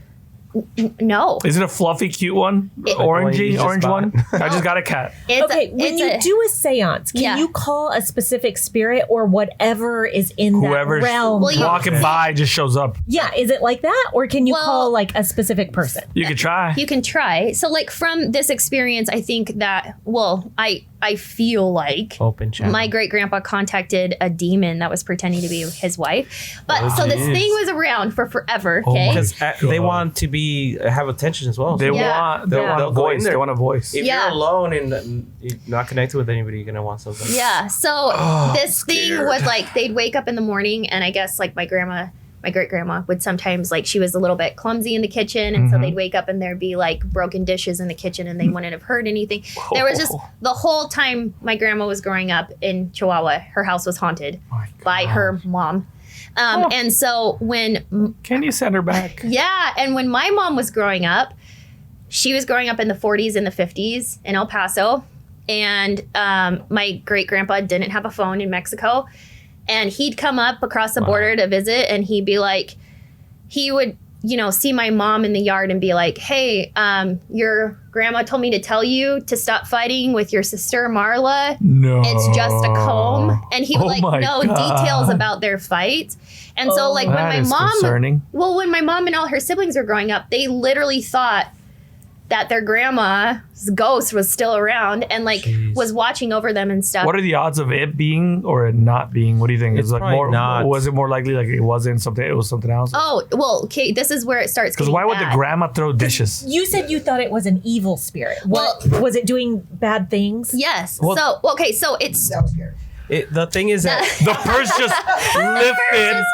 no, Is it a fluffy, cute one? It- Orangey, just orange bought. one? I just got a cat. it's Okay, when you do a seance, can Yeah. you call a specific spirit or whatever is in Whoever's that realm? Well, you- walking by just shows up. Yeah, is it like that? Or can you Well- call like a specific person? You could try. You can try. So like from this experience, I think that I feel like Open channel. my great grandpa contacted a demon that was pretending to be his wife. But Oh, so this geez. thing was around for forever. Oh Okay. my Because they God. want to have attention as well. They So Yeah. they They'll want a go in voice. there. They want a voice. if Yeah. you're alone and you're not connected with anybody, you're gonna want something. Yeah. So Oh, this thing was like they'd wake up in the morning, and I guess like my great grandma would sometimes like she was a little bit clumsy in the kitchen, and so Mm-hmm. they'd wake up and there'd be like broken dishes in the kitchen, and they wouldn't have heard anything. There was just the whole time my grandma was growing up in Chihuahua, her house was haunted My by her mom. And so when Can you send her back? yeah, and when my mom was growing up, she was growing up in the 40s and the 50s in El Paso. And my great grandpa didn't have a phone in Mexico. And he'd come up across the border to visit, and he'd be like, he would see my mom in the yard and be like, hey, your grandma told me to tell you to stop fighting with your sister Marla. No. It's just a comb. And he would my know God. details about their fight. And so like when That my is mom, concerning. when my mom and all her siblings were growing up, they literally thought that their grandma's ghost was still around and like was watching over them and stuff. What are the odds of it being or it not being? What do you think? It's Is like probably more? not. Was it more likely like it wasn't something? It was something else. Oh, well, okay, this is where it starts. Because why would the grandma throw dishes? You said you thought it was an evil spirit. Well- Was it doing bad things? Yes. Well- So it's That was scary. The thing is that The purse just lifted.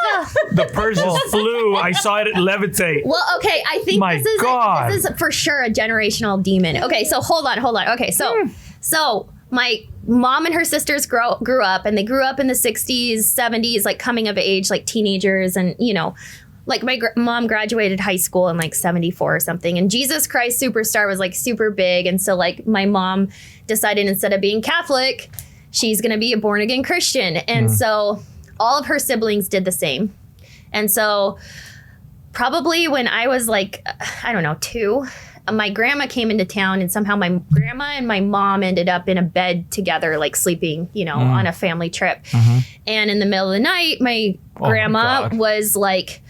The purse just flew. I saw it levitate. well, okay, I think My God. this is for sure a generational demon. Okay, so hold on. Okay, so my mom and her sisters grew up, and they grew up in the 60s, 70s, like coming of age, like teenagers, and like my mom graduated high school in like 74 or something, and Jesus Christ Superstar was like super big, and so like my mom decided instead of being Catholic, she's going to be a born again Christian. And so all of her siblings did the same. And so probably when I was like, I don't know, 2, my grandma came into town, and somehow my grandma and my mom ended up in a bed together, like sleeping, on a family trip. And in the middle of the night, my grandma God. was like,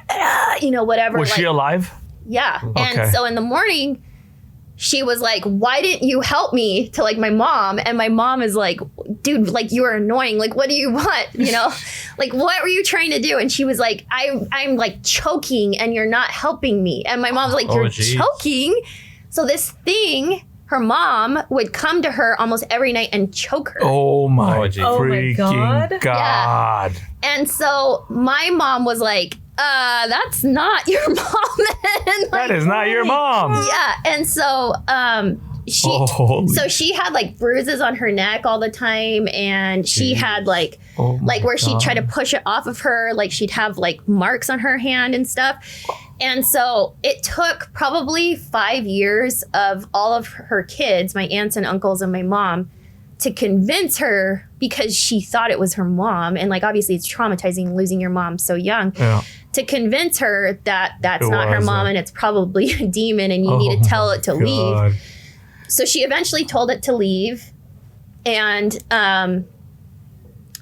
Loretta, whatever. Was like, she alive? yeah. Okay. And so in the morning, she was like, why didn't you help me to like my mom? And my mom is like, dude, like you are annoying. Like, what do you want? Like, what were you trying to do? And she was like, I'm like choking and you're not helping me. And my mom's like, you're geez. choking? So this thing, her mom would come to her almost every night and choke her. Oh my geez. Oh my freaking God. God. And so my mom was like, that's not your mom. And, like, That is not your mom. yeah, and so she had like bruises on her neck all the time, and she had like where she'd try to push it off of her, like she'd have like marks on her hand and stuff. And so it took probably 5 years of all of her kids, my aunts and uncles and my mom, to convince her, because she thought it was her mom, and like obviously it's traumatizing losing your mom so young. Yeah. To convince her that that's It not her wasn't. mom and it's probably a demon and you need to tell it to leave. God. So she eventually told it to leave. And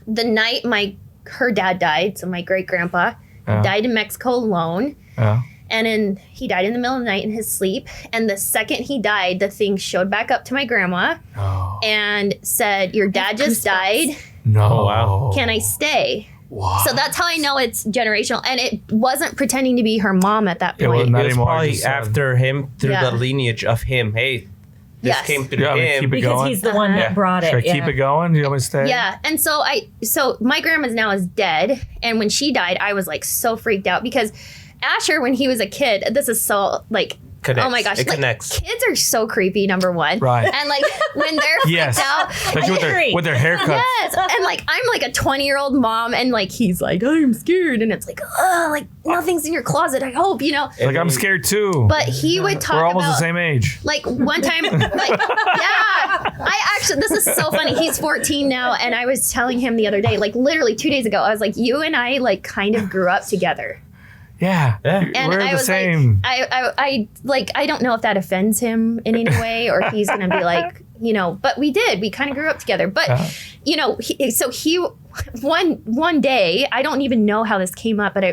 the night her dad died, so my great grandpa died in Mexico alone. Yeah. And he died in the middle of the night in his sleep. And the second he died, the thing showed back up to my grandma Oh. and said, your dad just died. No. Oh, wow. Can I stay? Wow. So that's how I know it's generational. And it wasn't pretending to be her mom at that It was point. not it was anymore, probably just, after him, through Yeah. the lineage of him. Hey, this Yes. came through Yeah, I mean, him. keep it Because going. he's the one Uh-huh. that brought it. Should I keep it going? Do you want me to stay? Yeah. And so my grandma's now is dead. And when she died, I was like so freaked out because Asher, when he was a kid, this is so like, Connects. oh my gosh. It like, connects. kids are so creepy, number one. Right. And like when they're freaked Yes. out. Especially with their haircuts. Yes. And like I'm like a 20-year-old mom and like he's like, I'm scared. And it's like, oh, like nothing's in your closet, I hope, Like, I'm scared too. But he would talk We're almost about the same age. like one time, this is so funny. He's 14 now. And I was telling him the other day, like literally 2 days ago, I was like, you and I like kind of grew up together. Yeah. Yeah. And We're I the was same. like, I don't know if that offends him in any way or if he's going to be like, but we kind of grew up together. But, one day, I don't even know how this came up, but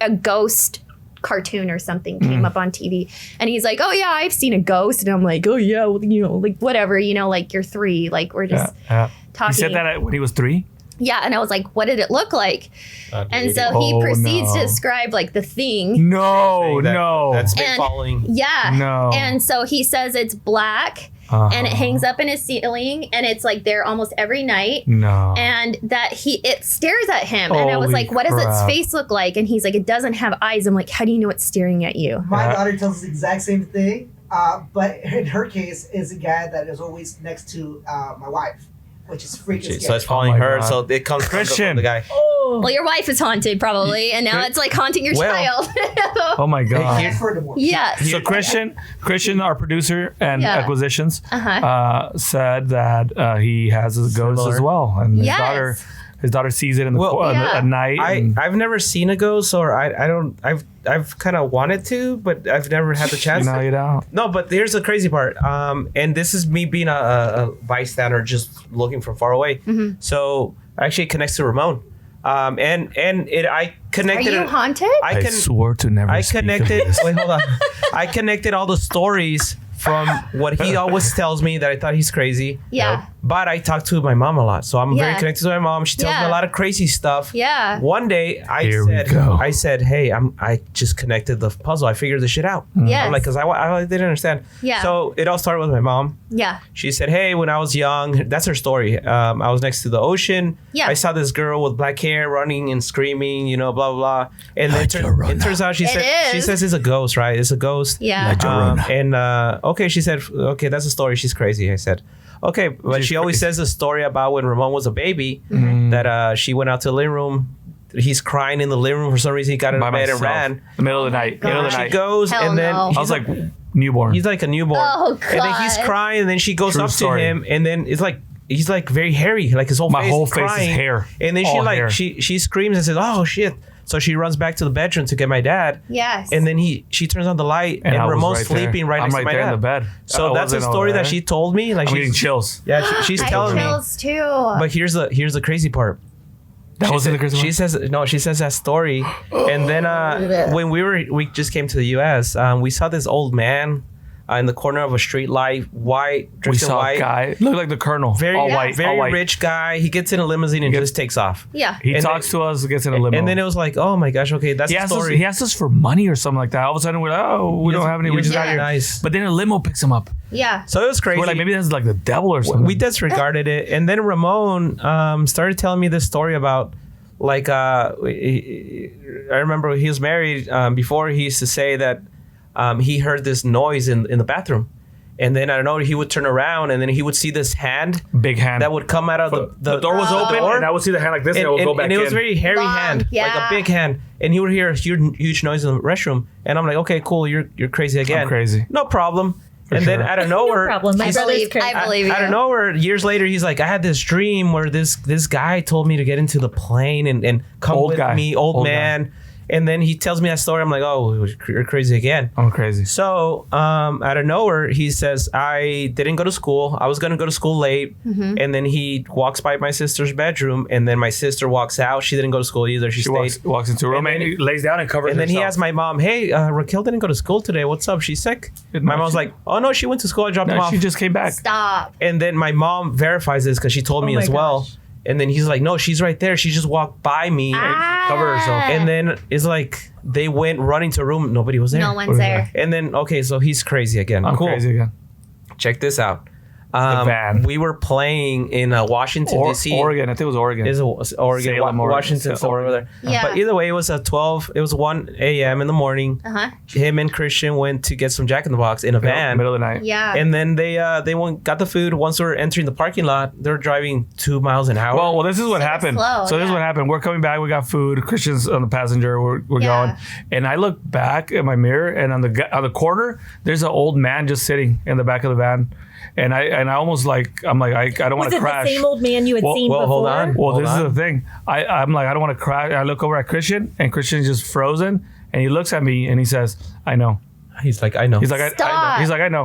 a ghost cartoon or something came up on TV and he's like, oh yeah, I've seen a ghost. And I'm like, oh yeah, well, like whatever, like you're 3, like we're just Yeah. talking. He said that when he was 3? Yeah. And I was like, what did it look like? And so he Oh, proceeds to no. describe like the thing. No, no. That's been And- following. Yeah. No. And so he says it's black and it hangs up in his ceiling and it's like there almost every night. No. And that it stares at him. And I was Holy like, what does its crap. face look like? And he's like, it doesn't have eyes. I'm like, how do you know it's staring at you? My Yeah. daughter tells us the exact same thing, but in her case, is a guy that is always next to my wife, which is freaking scary. So it's following Oh my her. God. So it comes from Christian. the guy. Oh, Well, your wife is haunted probably, and now it's like haunting your child. Oh my God. Here- Ask for a divorce. Yes. So Christian, our producer and Yeah. acquisitions, Uh-huh. said that he has a ghost Similar. as well, and Yes. his daughter sees it in the Well, yeah. at night. and- I've never seen a ghost, or I don't. I've kind of wanted to, but I've never had the chance. you don't. No, but here's the crazy part. And this is me being a bystander, just looking from far away. Mm-hmm. So I actually connects to Ramon. I Are connected. you haunted? I swore to never. I speak of connected. this. Wait, hold on. I connected all the stories from what he always tells me that I thought he's crazy. Yeah. But I talk to my mom a lot, so I'm very Yeah. connected to my mom. She tells me Yeah. a lot of crazy stuff. Yeah. One day Here we go. I said, hey, I just connected the puzzle. I figured this shit out. Yes. I'm like, because I didn't understand. Yeah. So it all started with my mom. Yeah. She said, hey, when I was young, that's her story. I was next to the ocean. Yeah. I saw this girl with black hair running and screaming, blah, blah, blah. And then it turns out she is. says it's a ghost, right? It's a ghost. Yeah. Okay, she said, okay, that's a story. She's crazy. I said, okay, but She's she always crazy. says a story about when Ramon was a baby that she went out to the living room. He's crying in the living room for some reason. He got in By bed and myself. ran. The middle of the night. Middle of the She night. goes Hell and then no. I was like newborn. he's like a newborn. Oh, And then he's God. crying, and then she goes True up story. to him, and then it's like he's like very hairy, like his whole My face. whole face is crying. hair. And then All hair. she screams and says, "Oh shit!" So she runs back to the bedroom to get my dad. Yes. And then she turns on the light, and I was Ramon's right there. sleeping right I'm next right to my there dad. in the bed. So I that's a wasn't story over that there. she told me. Like I'm getting she's chills. yeah, she's I telling me. chills too. But here's the crazy part. That wasn't the crazy She one? says no. She says that story, and then when we just came to the U.S., we saw this old man in the corner of a street light, white, We dressed in saw a white, guy look like the Colonel. very all white. very all white. rich guy. He gets in a limousine and just takes off. yeah. He And talks then- to us, gets in a limo. And then it was like, oh my gosh, okay, that's he the asked us. story. He asked us for money or something like that. All of a sudden, we're like, oh, we don't have any. We just got yeah. here. Nice. But then a limo picks him up. Yeah. So it was crazy. We're like, maybe that's like the devil or something. We disregarded it, and then Ramon started telling me this story about like I remember he was married before. He used to say that he heard this noise in the bathroom, and then I don't know, he would turn around and then he would see this hand Big hand. that would come out of the door was open, door. and I would see the hand like this, and, it would go back and it was in. very hairy Long, hand, like yeah. a big hand, and he would hear a huge noise in the restroom, and I'm like, okay, cool, you're crazy again. I'm crazy. No problem. And then sure. out of No nowhere, problem. My I brother's believe. crazy. I believe you. I don't know where years later he's like, I had this dream where this guy told me to get into the plane and come Old with guy. me, old man. And then he tells me that story. I'm like, oh, you're crazy again. I'm crazy. So out of nowhere, he says, I didn't go to school. I was going to go to school late. Mm-hmm. And then he walks by my sister's bedroom. And then my sister walks out. She didn't go to school either. She stayed. Walks into a room And and, then- he lays down and covers And then he herself. asked my mom, hey, Raquel didn't go to school today. What's up? She's sick. My mom's like, oh, no, she went to school. I dropped him No, off. she just came back. Stop. And then my mom verifies this because she told me Oh my as well. gosh. And then he's like, no, she's right there. She just walked by me. Cover herself. And then it's like they went running to a room. Nobody was there. No one's there. And then, okay, so he's crazy again. I'm cool. crazy again. Check this out. van. We were playing in Washington, D.C. Oregon. I think it was Oregon. Is Oregon, Salem, Oregon. Washington, somewhere over there. Yeah. But either way, it was at 1 a.m. in the morning. Uh-huh. Him and Christian went to get some Jack in the Box in a van. Middle of the night. Yeah. And then they went, got the food. Once we were entering the parking lot, they were driving 2 miles an hour. Well, this is what happened. slow, So this is yeah. what happened. We're coming back. We got food. Christian's on the passenger. We're Yeah. going. And I look back at my mirror, and on the corner, there's an old man just sitting in the back of the van. And I almost like, I'm like, I don't want Was to it crash. the same old man you had Well- seen well, before? hold on. Well, Hold this on. is the thing. I'm like, I don't want to crash. I look over at Christian, and Christian's just frozen. And he looks at me, and he says, I know. he's like, I know. He's like, I know. Stop. He's like, I know.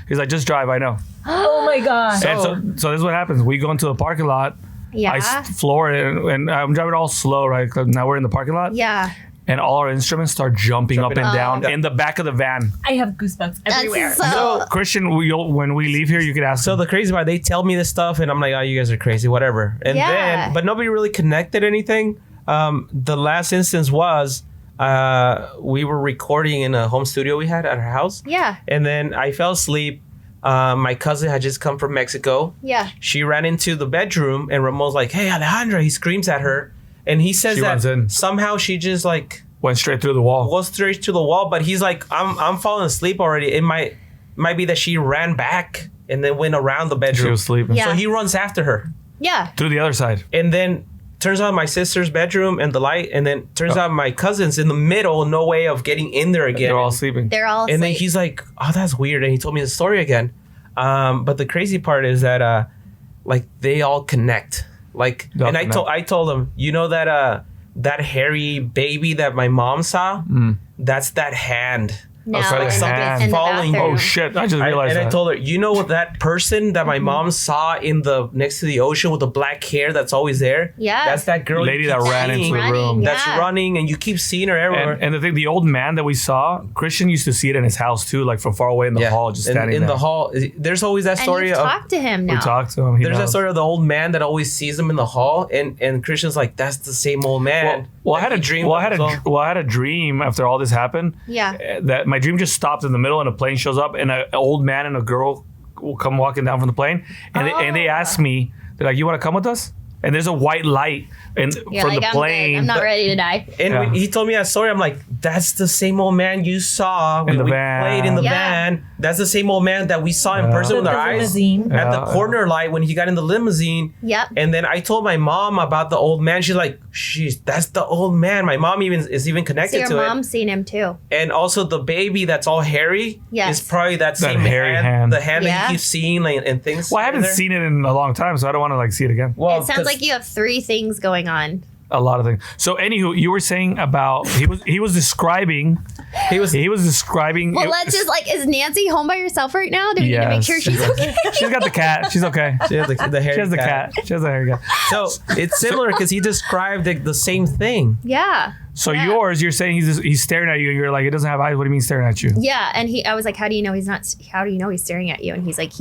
He's like, just drive. I know. Oh my god. And so this is what happens. We go into the parking lot. Yeah. I floor it, and I'm driving all slow, right? 'Cause now we're in the parking lot. Yeah. And all our instruments start jumping up Jumping and up. down in the back of the van. I have goosebumps everywhere. That's so. Christian, when we leave here, you can ask So him. the crazy part, they tell me this stuff, and I'm like, oh, you guys are crazy, whatever. And Yeah. then, but nobody really connected anything. The last instance was we were recording in a home studio we had at our house. Yeah. And then I fell asleep. My cousin had just come from Mexico. Yeah. She ran into the bedroom, and Ramon's like, hey, Alejandra. He screams at her. And he says She runs that in. somehow she just like Went straight through the wall. goes straight to the wall. But he's like, I'm falling asleep already. It might be that she ran back and then went around the bedroom. She was sleeping. Yeah. So he runs after her. Yeah. Through the other side. And then turns on my sister's bedroom and the light, and then turns on my cousin's in the middle, no way of getting in there again. They're all sleeping. They're all And then asleep. he's like, "Oh, that's weird," and he told me the story again. But the crazy part is that like they all connect. Like, They'll and connect. I told him, you know that hairy baby that my mom saw, that's that hand. No, sorry, in, hand. in the Falling. bathroom. Oh shit! I just realized I that. told her, you know what that person that Mm-hmm. my mom saw in the next to the ocean with the black hair that's always there? Yeah. That's that girl. Lady you that keep ran into seeing. the Running, room. yeah. That's running, and you keep seeing her everywhere. And the thing, the old man that we saw, Christian used to see it in his house too, like from far away in the hall, just standing in there. the hall. There's always that And story you of talk to him now. We talked to him. He there's that knows. story of the old man that always sees him in the hall, and Christian's like, that's the same old man. Well, I had a He dream. dreamed Well, of. I had a dream after all this happened. Yeah. That my dream just stopped in the middle, and a plane shows up, and an old man and a girl will come walking down from the plane, and they ask me, they're like, "You want to come with us?" And there's a white light You're from like, the I'm plane. good. I'm not ready to die. And Yeah. when he told me that story, I'm like, that's the same old man you saw when the we van. played in the Yeah. van. That's the same old man that we saw in person with The our eyes limousine. at the Yeah. corner light when he got in the limousine. Yep. And then I told my mom about the old man. She's like, that's the old man. My mom is even So connected your to it. mom's seen him too. And also the baby that's all hairy Yes. is probably that same hairy hand, hand. the hand that Yeah. he keeps seeing like, and things. Well, I haven't there. seen it in a long time, so I don't want to like see it again. Well, It sounds 'cause like you have 3 things going on. A lot of things. So, anywho, you were saying about he was describing. he was He was describing. Well, let's just like, is Nancy home by herself right now? Do we need to make Yes. sure she's okay? She's got the cat. She's okay. she has the hairy She has the cat. She has the hairy cat. So it's similar because he described the same thing. Yeah. So Yeah. yours, you're saying he's staring at you. You're like, it doesn't have eyes. What do you mean staring at you? Yeah, and I was like, how do you know he's not? How do you know he's staring at you? And he's like,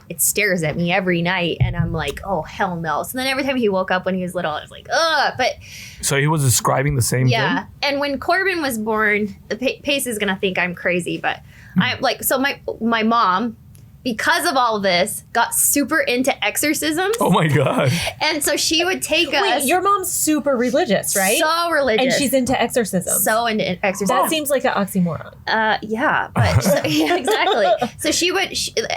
it stares at me every night, and I'm like, oh hell no. So then every time he woke up when he was little, I was like, ugh. But So he was describing the same yeah, thing. and when Corbin was born, Pace is gonna think I'm crazy, but I'm like, so my mom, because of all this, got super into exorcisms, Oh my god. and so she would take us. Wait, your mom's super religious, right? so religious, and she's into exorcism. so into exorcisms. that seems like an oxymoron. Yeah, but yeah, exactly. So she would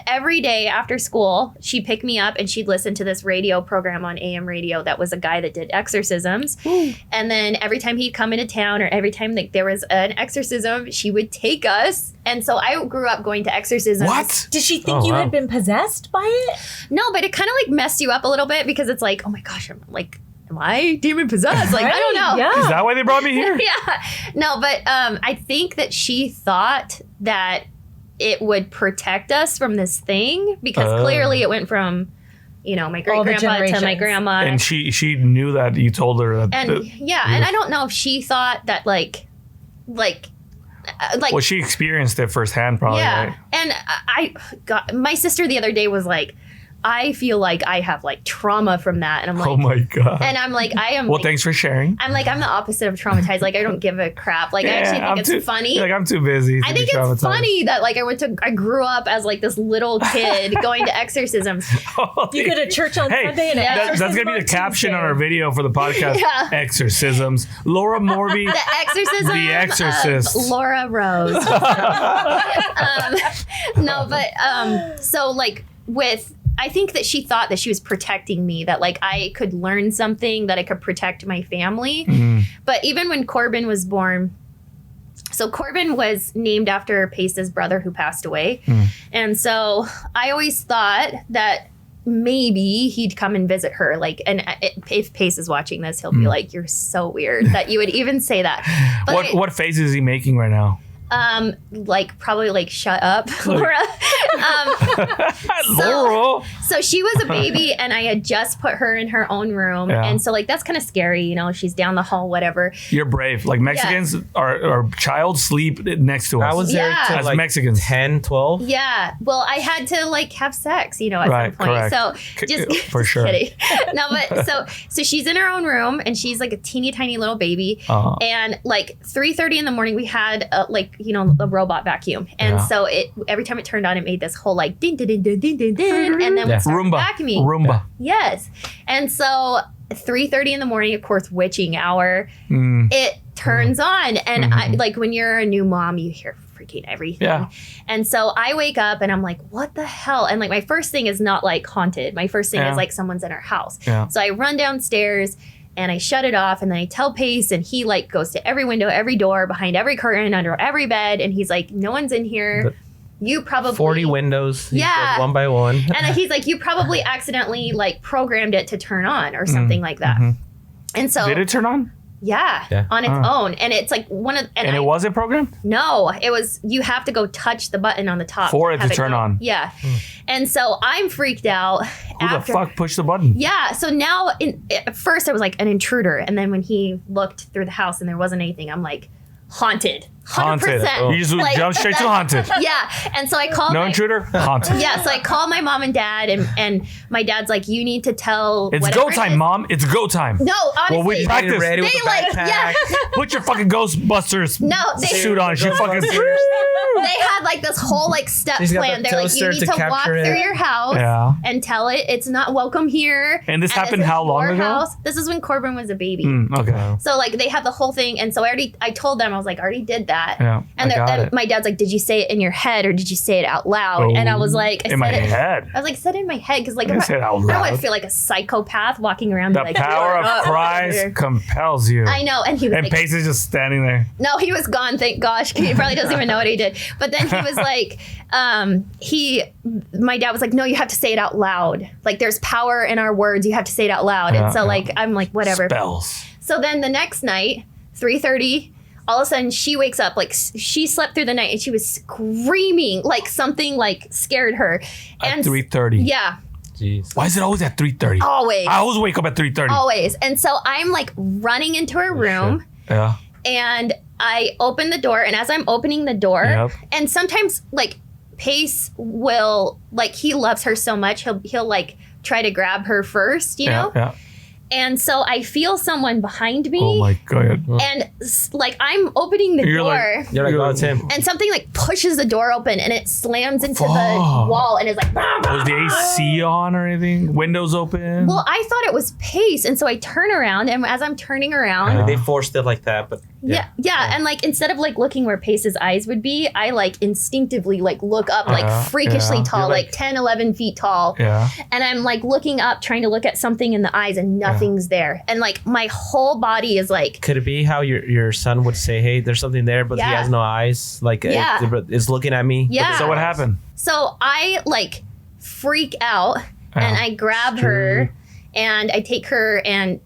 every day after school, she'd pick me up and she'd listen to this radio program on AM radio that was a guy that did exorcisms. And then every time he'd come into town or every time like there was an exorcism, she would take us. And so I grew up going to exorcisms. What? Did she think Oh, you wow. had been possessed by it? No, but it kind of like messed you up a little bit because it's like, oh my gosh, I'm like, am I demon possessed? Like, I don't know. Yeah. Is that why they brought me here? Yeah. No, but I think that she thought that it would protect us from this thing because Oh. clearly it went from, my great All the grandpa to my generations. grandma. And she knew that you told her that. And yeah, and I don't know if she thought that like well, she experienced it firsthand, probably. yeah. Right? And I got my sister the other day was like, I feel like I have like trauma from that, and I'm like, Oh my god. and I'm like, I am. Well, like, thanks for sharing. I'm like, I'm the opposite of traumatized. Like, I don't give a crap. Like, I actually think it's funny. Like I'm too busy. I think it's funny that like I grew up as like this little kid going to exorcisms. You go to church on Hey, Sunday and that- that's gonna be the caption on our video for the podcast. Yeah. Exorcisms. Laura Morby. The exorcism. The Exorcist. Of Laura Rose. No, but so like I think that she thought that she was protecting me, that like I could learn something, that I could protect my family. Mm-hmm. But even when Corbin was born, so Corbin was named after Pace's brother who passed away. And so I always thought that maybe he'd come and visit her. Like, and if Pace is watching this, he'll be like, you're so weird that you would even say that. But What face is he making right now? like probably like shut up, Laura. Laurel. So she was a baby and I had just put her in her own room. Yeah. And so like that's kind of scary, she's down the hall, whatever. You're brave. Like Mexicans, our child sleep next to us. I was there Yeah. till As like Mexicans. 10, 12. Yeah. Well, I had to like have sex, at Right, some point. correct. So just For just sure. kidding. No, but so she's in her own room and she's like a teeny tiny little baby. Uh-huh. And like 3:30 in the morning, we had a robot vacuum. And Yeah. so every time it turned on, it made this whole like din din din din din din din, and then Yeah. would start Roomba. vacuuming. Roomba. Yes. And so 3:30 in the morning, of course, witching hour, Mm. it turns on. And I, like when you're a new mom, you hear freaking everything. Yeah. And so I wake up and I'm like, what the hell? And like my first thing is not like haunted. My first thing Yeah. is like someone's in our house. Yeah. So I run downstairs and I shut it off, and then I tell Pace, and he like goes to every window, every door, behind every curtain, under every bed, and he's like, no one's in here. You probably 40 windows. He goes one by one. And he's like, you probably accidentally like programmed it to turn on or something like that. And so Did it turn on? Yeah, on its own. And it's like and it wasn't programmed? No, it was, you have to go touch the button on the top. For it to turn go. on. Yeah. And so I'm freaked out. Who the fuck pushed the button? Yeah. So now, at first I was like an intruder. And then when he looked through the house and there wasn't anything, I'm like, haunted. 100%. You just jump straight to haunted. Yeah. And so I called No intruder? Haunted. Yeah, so I called my mom and dad, and my dad's like, you need to tell It's whatever go it time, is. Mom. It's go time. No, honestly. Well, we practice. Ready with They the like, backpack. yeah. Put your fucking Ghostbusters suit on. She fucking. They had like this whole like step She's got plan. the They're like, you toaster need to to walk capture it. through your house Yeah. and tell it it's not welcome here. And this happened is how long your ago? house. This is when Corbin was a baby. Okay. So like they had the whole thing, and so I told them, I was like, I already did that. Yeah, And, I got it. my dad's like, did you say it in your head or did you say it out loud? And I was like, in my head. I was like, said it in my head because like I said it out I don't want loud. to feel like a psychopath walking around. The like, power of Christ compels you. I know, and he was And like, Pace is just standing there. no, he was gone. Thank gosh, he probably doesn't even know what he did. But then he was like, my dad was like, no, you have to say it out loud. Like there's power in our words. You have to say it out loud. Yeah, and so yeah. like I'm like whatever. Spells. So then the next night, 3:30. All of a sudden, she wakes up, like, she slept through the night, and she was screaming, like, something, like, scared her. At 3:30. Yeah, Jeez. Why is it always at 3:30? always. I always wake up at 3:30. Always. And so I'm, like, running into her room, Yeah. and I open the door, and as I'm opening the door, Yep. and sometimes, like, Pace will, like, he loves her so much, he'll like, try to grab her first, you know? Yeah. And so I feel someone behind me. Oh my God. And like I'm opening the You're door. like- You're like, oh, it's him. And something like pushes the door open and it slams into the Fuck. wall and is like, bah, bah, Was the AC on or anything? Windows open? well, I thought it was Pace. And so I turn around, and as I'm turning around, Yeah. They forced it like that, but yeah. And like instead of like looking where Pace's eyes would be, I like instinctively like look up like freakishly yeah. tall, You're like like- 10, 11 feet tall. Yeah. And I'm like looking up, trying to look at something in the eyes, and nothing's there. And like my whole body is like, could it be how your son would say, hey, there's something there, but he Yeah. has no eyes? Like, Yeah. it's looking at me. Yeah. So what happened? so I like freak out and I grab her and I take her and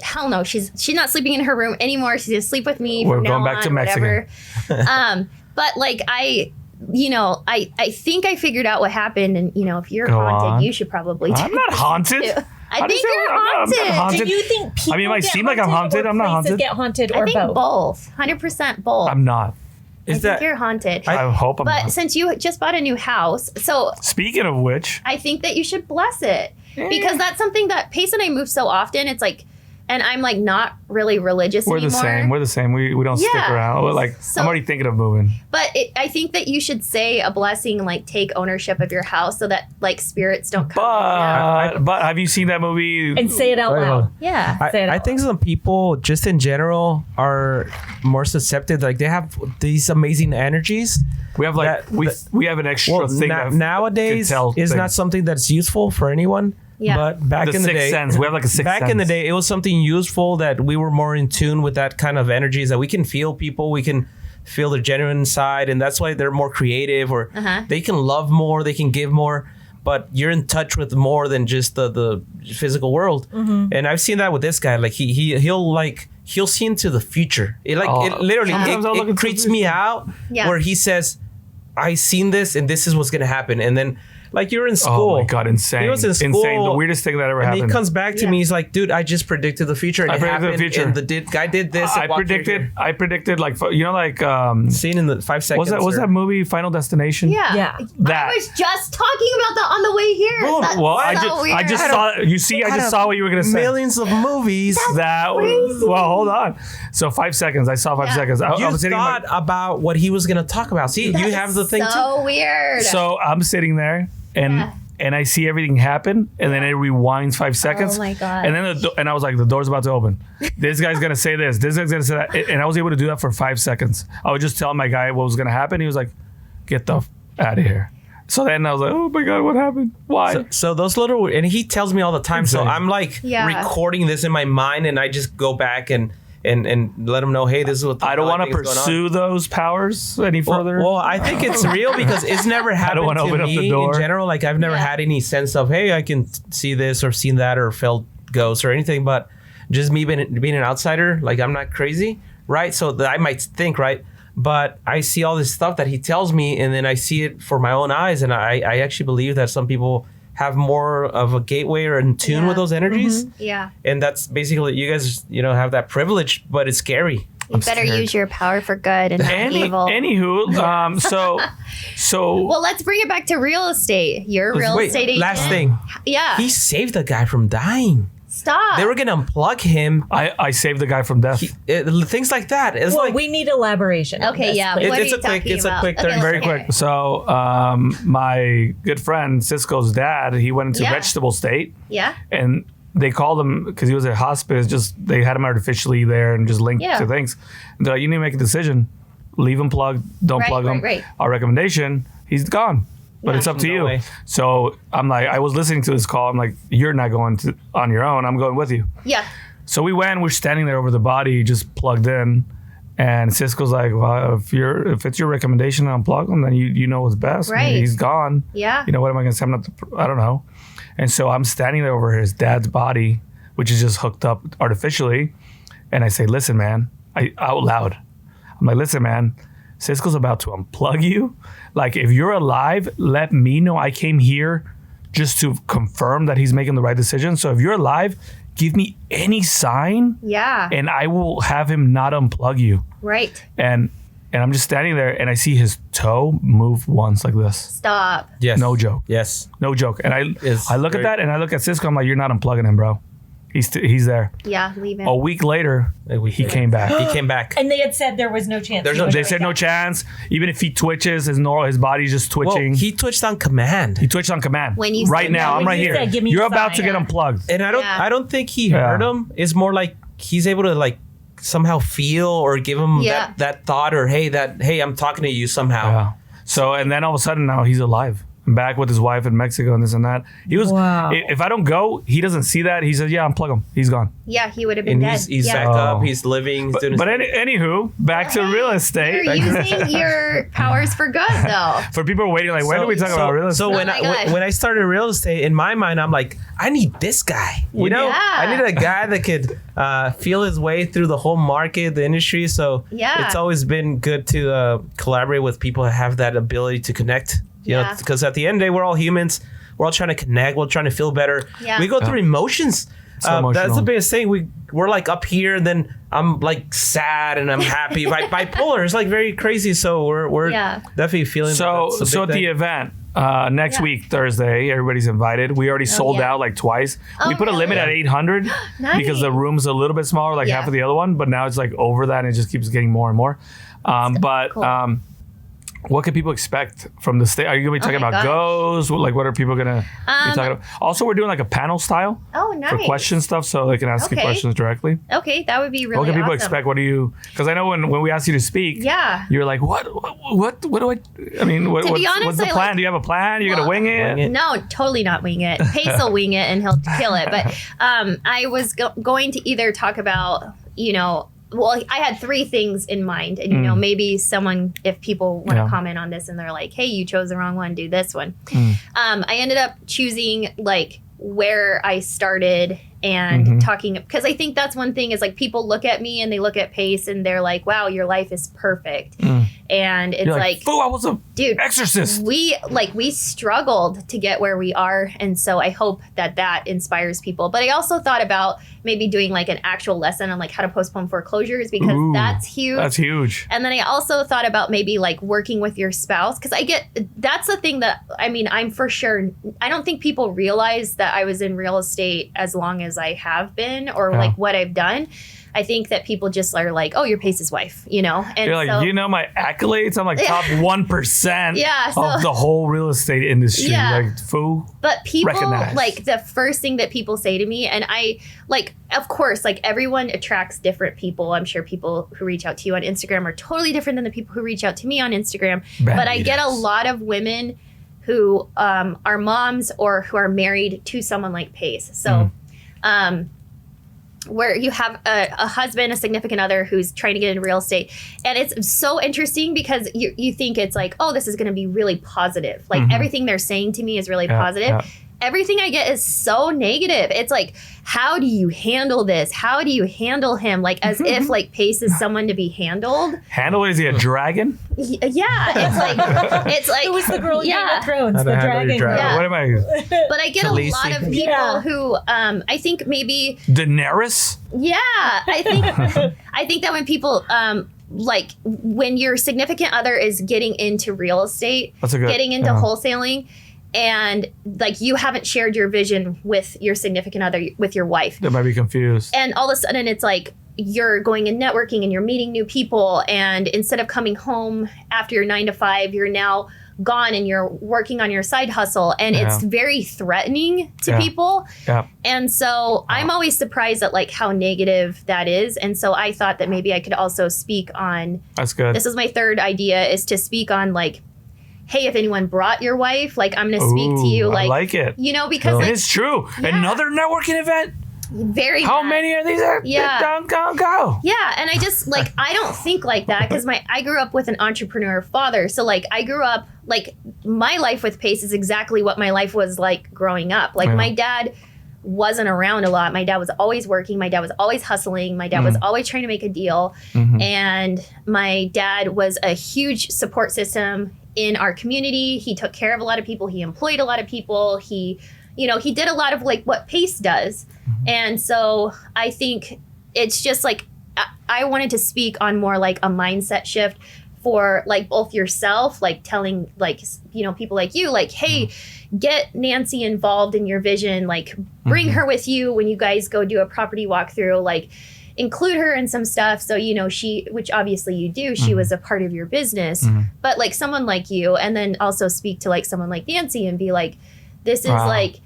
hell no, she's not sleeping in her room anymore. She's gonna sleep with me. We're from going now back to on, Mexican. whatever. But like I think I figured out what happened, and if you're Go haunted, on. you should probably. I'm do not this haunted. too. I How do you think say you're I'm not haunted. haunted? Do you think people I mean, it might get seem like I'm haunted. or I'm not places haunted. get haunted I or think both? both. 100% both. I'm not. Is I think that you're haunted. I hope I'm but not. since you just bought a new house, so Speaking of which, I think that you should bless it because that's something that Pace and I move so often. It's like, and I'm like not really religious we're anymore. the same. We're the same. We don't stick Yeah. around. We're like, So- I'm already thinking of moving. But I think that you should say a blessing and like take ownership of your house so that like spirits don't come. But have you seen that movie? And say it out Wait, hold loud. on. Yeah. Say it I out think some people just in general are more susceptible. Like they have these amazing energies. We have like we have an extra Well, thing that nowadays can tell is not things. something that's useful for anyone. Yeah. But back The in the sixth day, sense. We have like a sixth back sense. in the day, it was something useful that we were more in tune with that kind of energies that we can feel people, we can feel their genuine side, and that's why they're more creative or they can love more, they can give more. But you're in touch with more than just the physical world, and I've seen that with this guy. Like he'll see into the future. It literally Sometimes I'll look it into creeps the me future. out Yeah. where he says, "I seen this and this is what's gonna happen," and then like you're in school. Oh my God, insane. He was in school. Insane. The weirdest thing that ever And happened. he comes back to me. He's like, "Dude, I just predicted the future, and I it predicted the happened, future. and the guy did this." I and walked through predicted. here." I predicted like Seen in the 5 seconds. was sir. that movie Final Destination? Yeah. Yeah. That. I was just talking about that on the way here. That's Well, I so just weird. saw. You see, I just saw what you were gonna say. Millions of movies. That crazy. well, hold on. So 5 seconds. I saw 5 Yeah. seconds. I You was sitting. thought about what he was gonna talk about. See, you have the thing too. So weird. So I'm sitting there, and Yeah. and I see everything happen, and then it rewinds 5 seconds. Oh my God. And then and I was like, the door's about to open. This guy's gonna say this. This guy's gonna say that, and I was able to do that for 5 seconds. I would just tell my guy what was gonna happen. He was like, "Get the out of here." So then I was like, oh my God, what happened? Why? So those little, and he tells me all the time. So Insane. I'm like Yeah. recording this in my mind, and I just go back and let him know, hey, this is what I don't want to think is going on. pursue those powers any further. Well, I think it's real because it's never happened wanna to open up the me door. in general. Like I've never Yeah. had any sense of, hey, I can see this or seen that or felt ghosts or anything. But just me being an outsider, like I'm not crazy, right? So that I might think, right? But I see all this stuff that he tells me, and then I see it for my own eyes, and I actually believe that some people have more of a gateway or in tune Yeah. with those energies. Yeah. And that's basically, you guys, have that privilege, but it's scary. You better use your power for good and not evil. Anywho, so Well, let's bring it back to real estate. You're a real Wait, estate agent. last thing. Yeah. He saved the guy from dying. Stop. They were going to unplug him. I saved the guy from death. Things like that. It's Well, like, we need elaboration. on Okay, this, yeah. please. What It's are a you quick- talking it's a about? quick Okay, 30 let's Very hear quick. it. So, my good friend Cisco's dad, he went into Yeah. vegetable state, Yeah. and they called him because he was at hospice. Just they had him artificially there and just linked Yeah. to things. And they're like, you need to make a decision. Leave him plugged. Don't Right, plug him. right. Our recommendation: he's gone. But Yeah. it's up to No you. way. So I'm like, I was listening to this call. I'm like, you're not going to on your own. I'm going with you. Yeah. So we went. We're standing there over the body, just plugged in. And Cisco's like, well, if it's your recommendation to unplug him, then you know what's best. I mean, Right. he's gone. Yeah. You know what am I gonna say? I don't know. And so I'm standing there over his dad's body, which is just hooked up artificially. And I say, listen, man, out loud. I'm like, listen, man, Cisco's about to unplug you. Like, if you're alive, let me know. I came here just to confirm that he's making the right decision. So if you're alive, give me any sign Yeah. and I will have him not unplug you. Right. And I'm just standing there and I see his toe move once like this. Stop. yes. No joke. Yes. No joke. And It's I look at very- that and I look at Cisco. I'm like, you're not unplugging him, bro. He's there. Yeah. Leave him. A week later, he came back. He came back. And they had said there was no chance. There's he no- would They wake said no up. chance. Even if he twitches, his body's just Well, twitching. he twitched on command. He twitched on command. When you right said now, that, I'm when right you here. said, "Give me You're a about to sign." get unplugged. And I Yeah. don't think he Yeah. heard him. It's more like he's able to like somehow feel or give him Yeah. that thought or hey, I'm talking to you somehow. Yeah. So and then all of a sudden now he's alive. And back with his wife in Mexico and this and that. He was. Wow. If I don't go, he doesn't see that. He says, "Yeah, unplug him. He's gone." Yeah. He would have been And dead. he's yeah. back up. Oh. He's living. He's doing his But anywho, back to real estate. You're using your powers for good, though. For people waiting, like, when do we talk about real estate? So when Oh my gosh. when I started real estate, in my mind, I'm like, I need this guy. You know, Yeah. I need a guy that could feel his way through the whole market, the industry. So Yeah. it's always been good to collaborate with people who have that ability to connect. You know, Yeah. because at the end of the day, we're all humans. We're all trying to connect. We're trying to feel better. Yeah. We go through emotions. So That's emotional. the biggest thing. We're like up here, and then I'm like sad, and I'm happy. Bipolar. It's like very crazy. So we're Yeah. definitely feeling. So that's a so big at the thing. event next Yeah. week, Thursday, everybody's invited. We already sold yeah. out like twice. Oh, We put a limit at really? 800 because the Nice. room's a little bit smaller, like Yeah. half of the other one. But now it's like over that, and it just keeps getting more and more. Cool. What can people expect from the state? Are you going to be talking my about gosh. ghosts? Like, what are people going to be talking about? Also, we're doing like a panel style Oh, nice. for question stuff, so they can ask you Okay. questions directly. Okay, that would be really What can people awesome. expect? What do you? Because I know when we asked you to speak, Yeah. you're like, what do I mean, To be what's honest, the I plan? like- Do you have a plan? You're gonna wing it? Wing it. No, totally not wing it. Pace will wing it and he'll kill it. But I was going to either talk about, well, I had 3 things in mind. And, maybe someone, if people want to Yeah. comment on this and they're like, hey, you chose the wrong one, do this one. I ended up choosing like where I started and talking, because I think that's one thing is like people look at me and they look at Pace and they're like, wow, your life is perfect. And it's You're like, fool, I was a dude, exorcist. we struggled to get where we are, and so I hope that inspires people. But I also thought about maybe doing like an actual lesson on like how to postpone foreclosures, because Ooh, that's huge. That's huge. And then I also thought about maybe like working with your spouse, because that's the thing that I'm for sure, I don't think people realize that I was in real estate as long as I have been, or Yeah. like what I've done. I think that people just are like, oh, you're Pace's wife, And You're like, so, my accolades? I'm like top 1% Yeah, so- of the whole real estate industry. Yeah. Like, fool. but people recognize. like the first thing that people say to me, and I like, of course, like everyone attracts different people. I'm sure people who reach out to you on Instagram are totally different than the people who reach out to me on Instagram. But I get a lot of women who are moms or who are married to someone like Pace. So where you have a husband, a significant other who's trying to get into real estate. And it's so interesting because you think it's like, oh, this is going to be really positive. Like everything they're saying to me is really positive. Yeah. Everything I get is so negative. It's like, how do you handle this? How do you handle him? Like as if like Pace is someone to be handled. Handle, is he a dragon? Yeah, it's like It was the girl in Game Yeah. of Thrones, How the to handle your dragon. dragon. Yeah. What am I? But I get a lot of people Yeah. who I think maybe Daenerys? I think that when people like when your significant other is getting into real estate, That's a good- getting into yeah. wholesaling, and like you haven't shared your vision with your significant other, with your wife, They might be confused. and all of a sudden it's like you're going and networking and you're meeting new people, and instead of coming home after your 9 to 5, you're now gone and you're working on your side hustle, and it's very threatening to Yeah. people. Yeah. And so I'm always surprised at like how negative that is. And so I thought that maybe I could also speak on, That's good. this is my third idea, is to speak on like, hey, if anyone brought your wife, like I'm going to speak to you, Ooh, I like, like it. you know, because And like it's true. Another networking event? very How bad. many are these? Yeah. Go. Yeah, and I just like I don't think like that because I grew up with an entrepreneur father. So like I grew up like my life with Pace is exactly what my life was like growing up. Like Yeah. my dad wasn't around a lot. My dad was always working. My dad was always hustling. My dad was always trying to make a deal. And my dad was a huge support system in our community. He took care of a lot of people. He employed a lot of people. He did a lot of like what Pace does. And so I think it's just like, I wanted to speak on more like a mindset shift for like both yourself, like telling like, people like you, like, hey, get Nancy involved in your vision, like bring her with you when you guys go do a property walkthrough, like include her in some stuff. So, she, which obviously you do, she was a part of your business, but like someone like you, and then also speak to like someone like Nancy and be like, this is Wow. like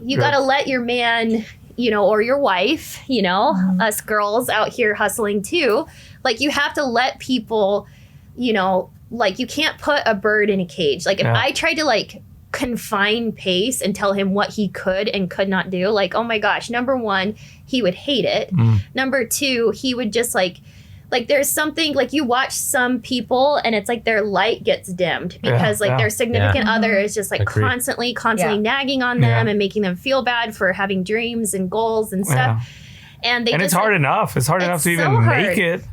you got to let your man, or your wife, us girls out here hustling too. Like you have to let people, like you can't put a bird in a cage. Like if I tried to like confine Pace and tell him what he could and could not do, like, oh my gosh, number one, he would hate it. Number two, he would just like there's something like you watch some people and it's like their light gets dimmed because their significant other is just like Agreed. constantly Yeah. nagging on them and making them feel bad for having dreams and goals and stuff. And And it's hard enough. It's hard enough to It's even so make hard. it.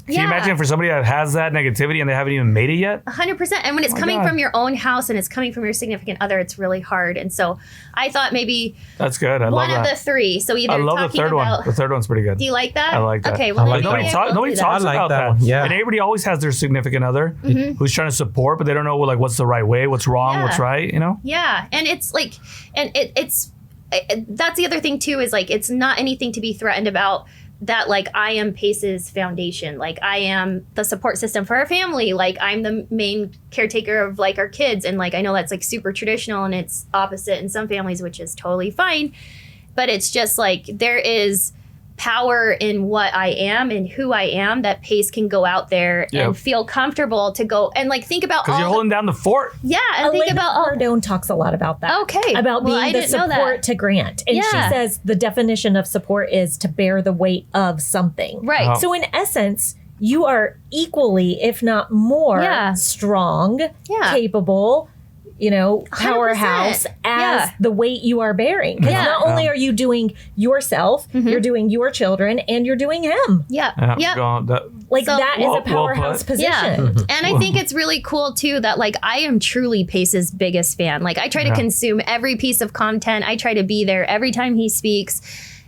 Can you imagine for somebody that has that negativity and they haven't even made it yet? 100%. And when it's Oh my coming God. from your own house and it's coming from your significant other, it's really hard. And so I thought maybe That's good. I one love of that. the three. So either I love the talking third about, one. The third one's pretty good. do you like that? I like that. Okay, well, I like then that maybe one. I will Nobody do talks that. I like about that that. one, yeah. And everybody always has their significant other who's trying to support, but they don't know like what's the right way, what's wrong, Yeah. what's right. Yeah, and it's like, and it's that's the other thing too, is like it's not anything to be threatened about. That like I am Pace's foundation, like I am the support system for our family, like I'm the main caretaker of like our kids, and like I know that's like super traditional and it's opposite in some families, which is totally fine, but it's just like there is power in what I am and who I am that Pace can go out there Yep. and feel comfortable to go and like think about Because you're all holding down the fort. and think Elena about all Cardone talks a lot about that. Okay. About Well, I being the didn't know that. support to Grant. And she Yeah. says the definition of support is to bear the weight of something. right. Oh. So in essence, you are equally, if not more, Yeah. strong, Yeah. capable, 100%. powerhouse as Yeah. the weight you are bearing. Because Yeah. not only are you doing yourself, you're doing your children, and you're doing him. Yeah. Yeah. Like So- that is Well- a powerhouse well put. position. And I think it's really cool too that like I am truly Pace's biggest fan. Like I try to consume every piece of content. I try to be there every time he speaks.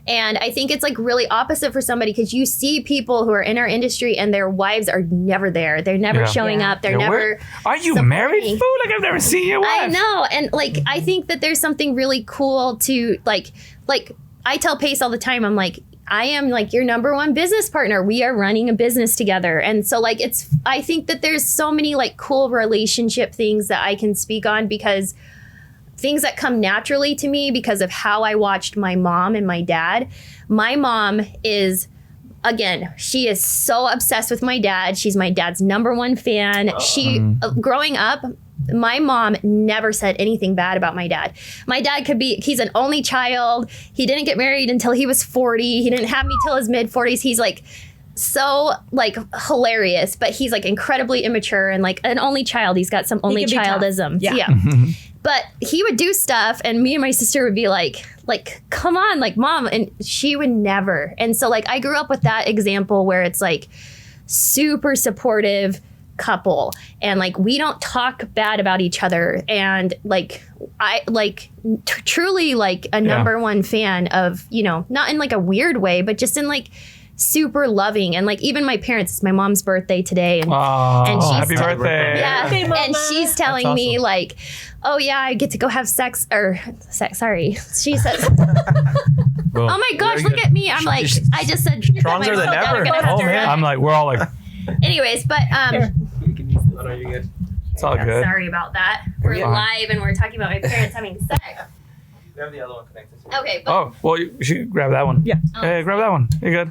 And I think it's like really opposite for somebody because you see people who are in our industry and their wives are never there. They're never Yeah. showing Yeah. up. They're never. Are you supporting. married, fool? Like I've never seen your wife. I know. And like I think that there's something really cool to like I tell Pace all the time, I'm like, I am like your number one business partner. We are running a business together. And so like I think that there's so many like cool relationship things that I can speak on because things that come naturally to me because of how I watched my mom and my dad. My mom is, again, she is so obsessed with my dad. She's my dad's number one fan. She, growing up, my mom never said anything bad about my dad. My dad he's an only child. He didn't get married until he was 40. He didn't have me till his mid 40s. He's like so like hilarious, but he's like incredibly immature and like an only child. He's got some only childism. Yeah. But he would do stuff and me and my sister would be like, come on, like mom. And she would never. And so like I grew up with that example where it's like super supportive couple and like we don't talk bad about each other. And like I like truly like a number one fan of, you know, not in like a weird way, but just in like super loving. And like even my parents, it's my mom's birthday today and she's happy birthday. Yeah. Happy And she's telling me like, oh yeah, I get to go have sex. Sorry. She says, oh my gosh, look at me. I'm like, I just said stronger than ever. Oh man. I'm like, we're all like, anyways, but it's all good. sorry about that. We're live and we're talking about my parents having sex. We have the other one connected. Okay. But Oh, well, you should grab that one. Yeah. Hey, grab that one. You good?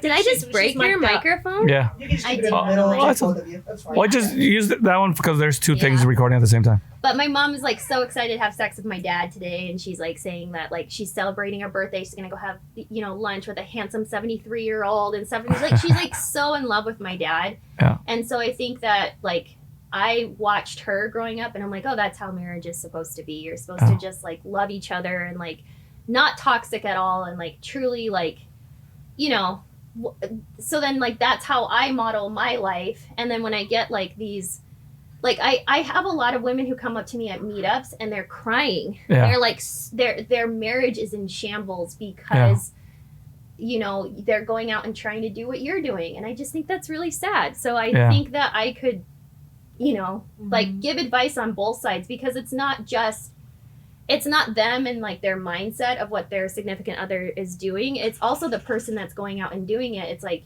did I just break your microphone? Yeah. You can just I keep it in did. the middle, Oh, just both of you. That's fine. Well, just use that one because there's two things Yeah. recording at the same time. But my mom is like so excited to have sex with my dad today, and she's like saying that like she's celebrating her birthday. She's gonna go have lunch with a handsome 73-year-old and stuff. And like she's like so in love with my dad. Yeah. And so I think that like I watched her growing up, and I'm like, oh, that's how marriage is supposed to be. You're supposed to just like love each other and like not toxic at all, and like truly like, so then like that's how I model my life. And then when I get like these. Like I have a lot of women who come up to me at meetups and they're crying. Yeah. They're like their marriage is in shambles because they're going out and trying to do what you're doing, and I just think that's really sad. So I think that I could like give advice on both sides, because it's not them and like their mindset of what their significant other is doing. It's also the person that's going out and doing it. It's like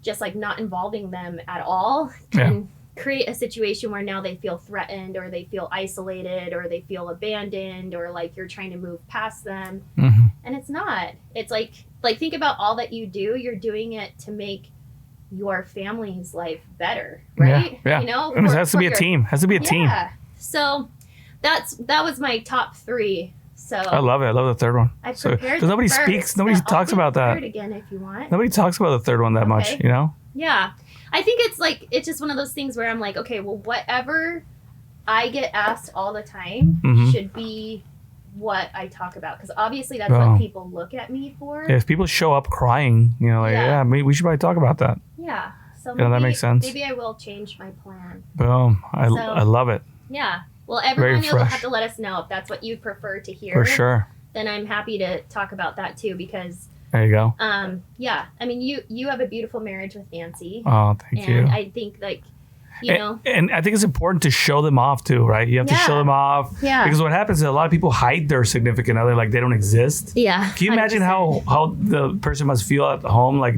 just like not involving them at all can create a situation where now they feel threatened, or they feel isolated, or they feel abandoned, or like you're trying to move past them. And it's not. It's like think about all that you do. You're doing it to make your family's life better, right? Yeah. And it has to be a team. Has to be a team. Yeah. So that was my top 3. So I love it. I love the third one. I prepared. Because nobody first, speaks. Nobody but I'll talks do about the that. third again if you want. Nobody talks about the third one that much. Yeah. I think it's just one of those things where I'm like, okay, well, whatever I get asked all the time should be what I talk about, because obviously that's what people look at me for. Yeah, if people show up crying, maybe we should probably talk about that. Yeah. So that makes sense. Maybe I will change my plan. Boom. I love it. Yeah. Well, everyone Very will fresh. have to let us know if that's what you prefer to hear. For sure. Then I'm happy to talk about that too, because There you go. yeah, I mean, you have a beautiful marriage with Nancy. Oh, thank you. And I think like, and I think it's important to show them off too, right? You have to show them off. Yeah. Because what happens is a lot of people hide their significant other, like they don't exist. Yeah. Can you imagine 100%. how the person must feel at home, like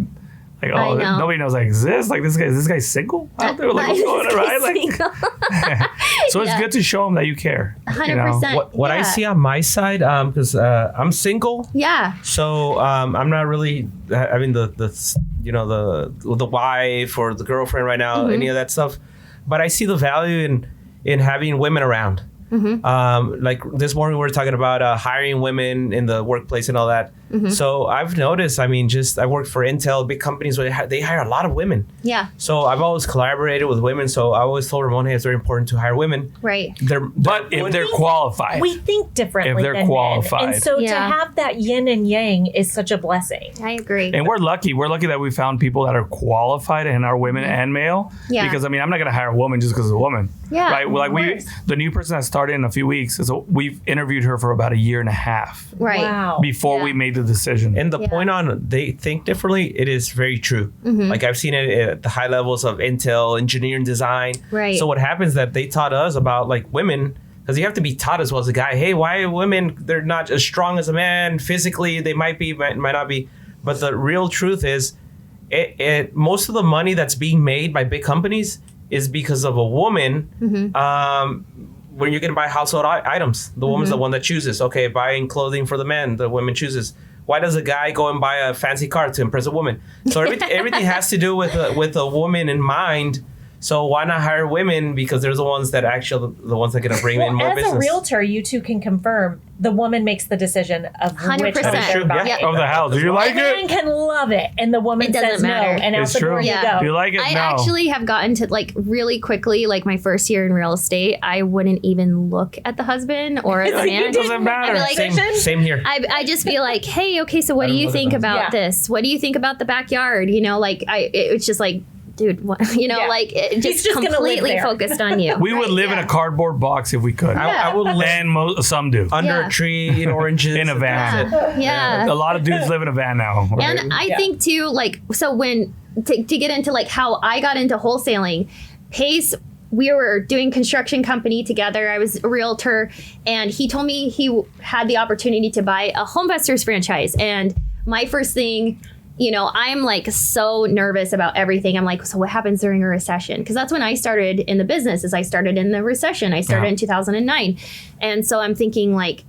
I oh, know. nobody knows I exist. Like is this guy single out there? Like what's going on, right? Like, so it's good to show them that you care. 100%. What I see on my side, because I'm single, Yeah. so I'm not really having the wife or the girlfriend right now, any of that stuff. But I see the value in having women around. Like this morning we were talking about hiring women in the workplace and all that. So I've noticed, I mean, I worked for Intel, big companies where they hire a lot of women. Yeah. So I've always collaborated with women. So I always told Ramon, hey, it's very important to hire women. Right. But if they're qualified. We think differently If they're than qualified. men. And so Yeah. to have that yin and yang is such a blessing. I agree. And we're lucky. We're lucky that we found people that are qualified and are women and male. Yeah. Because I mean, I'm not going to hire a woman just because it's a woman. Yeah, Right. Well, of like course. the new person that started in a few weeks. So we've interviewed her for about 1.5 years Right. Wow. before we made the decision. And the Yeah. point on they think differently, it is very true. Like I've seen it at the high levels of Intel, engineering, design. Right. So what happens that they taught us about like women, because you have to be taught as well as a guy. Hey, why are women? They're not as strong as a man physically. They might be, might not be. But the real truth is, most of the money that's being made by big companies is because of a woman. When you're going to buy household items, the woman's the one that chooses. Okay, buying clothing for the men, the woman chooses. Why does a guy go and buy a fancy car to impress a woman? So everything has to do with a woman in mind So why not hire women? Because they're the ones that actually the ones that are gonna bring in more as business. a realtor, you two can confirm the woman makes the decision of 100%. which one That's true, they're buying. yeah. Of the house. Do you like The man it? can love it, and the woman It doesn't says matter. no, and out It's the door true. you Yeah. go. Do you like it? I No. actually have gotten to like really quickly, like my first year in real estate, I wouldn't even look at the husband or at the man. It doesn't I'd matter. be like, Same here. I just be like, hey, okay, so what do don't you look at think them. about Yeah. this? What do you think about the backyard? You know, like it's just like, dude, what, you know, Yeah. like it He's just just gonna live completely there. focused on you. We would live in a cardboard box if we could. I would live And some do. under Yeah. a tree, eat oranges. In a and van. that's it. Yeah. A lot of dudes live in a van now. Right? And I Yeah. think too, like, so when to get into like how I got into wholesaling, Pace, we were doing construction company together. I was a realtor, and he told me he had the opportunity to buy a Homevestors franchise. And my first thing, you know, I'm like so nervous about everything. I'm like, so what happens during a recession? Because that's when I started in the business. Is I started in the recession. I started Yeah. in 2009, and so I'm thinking like,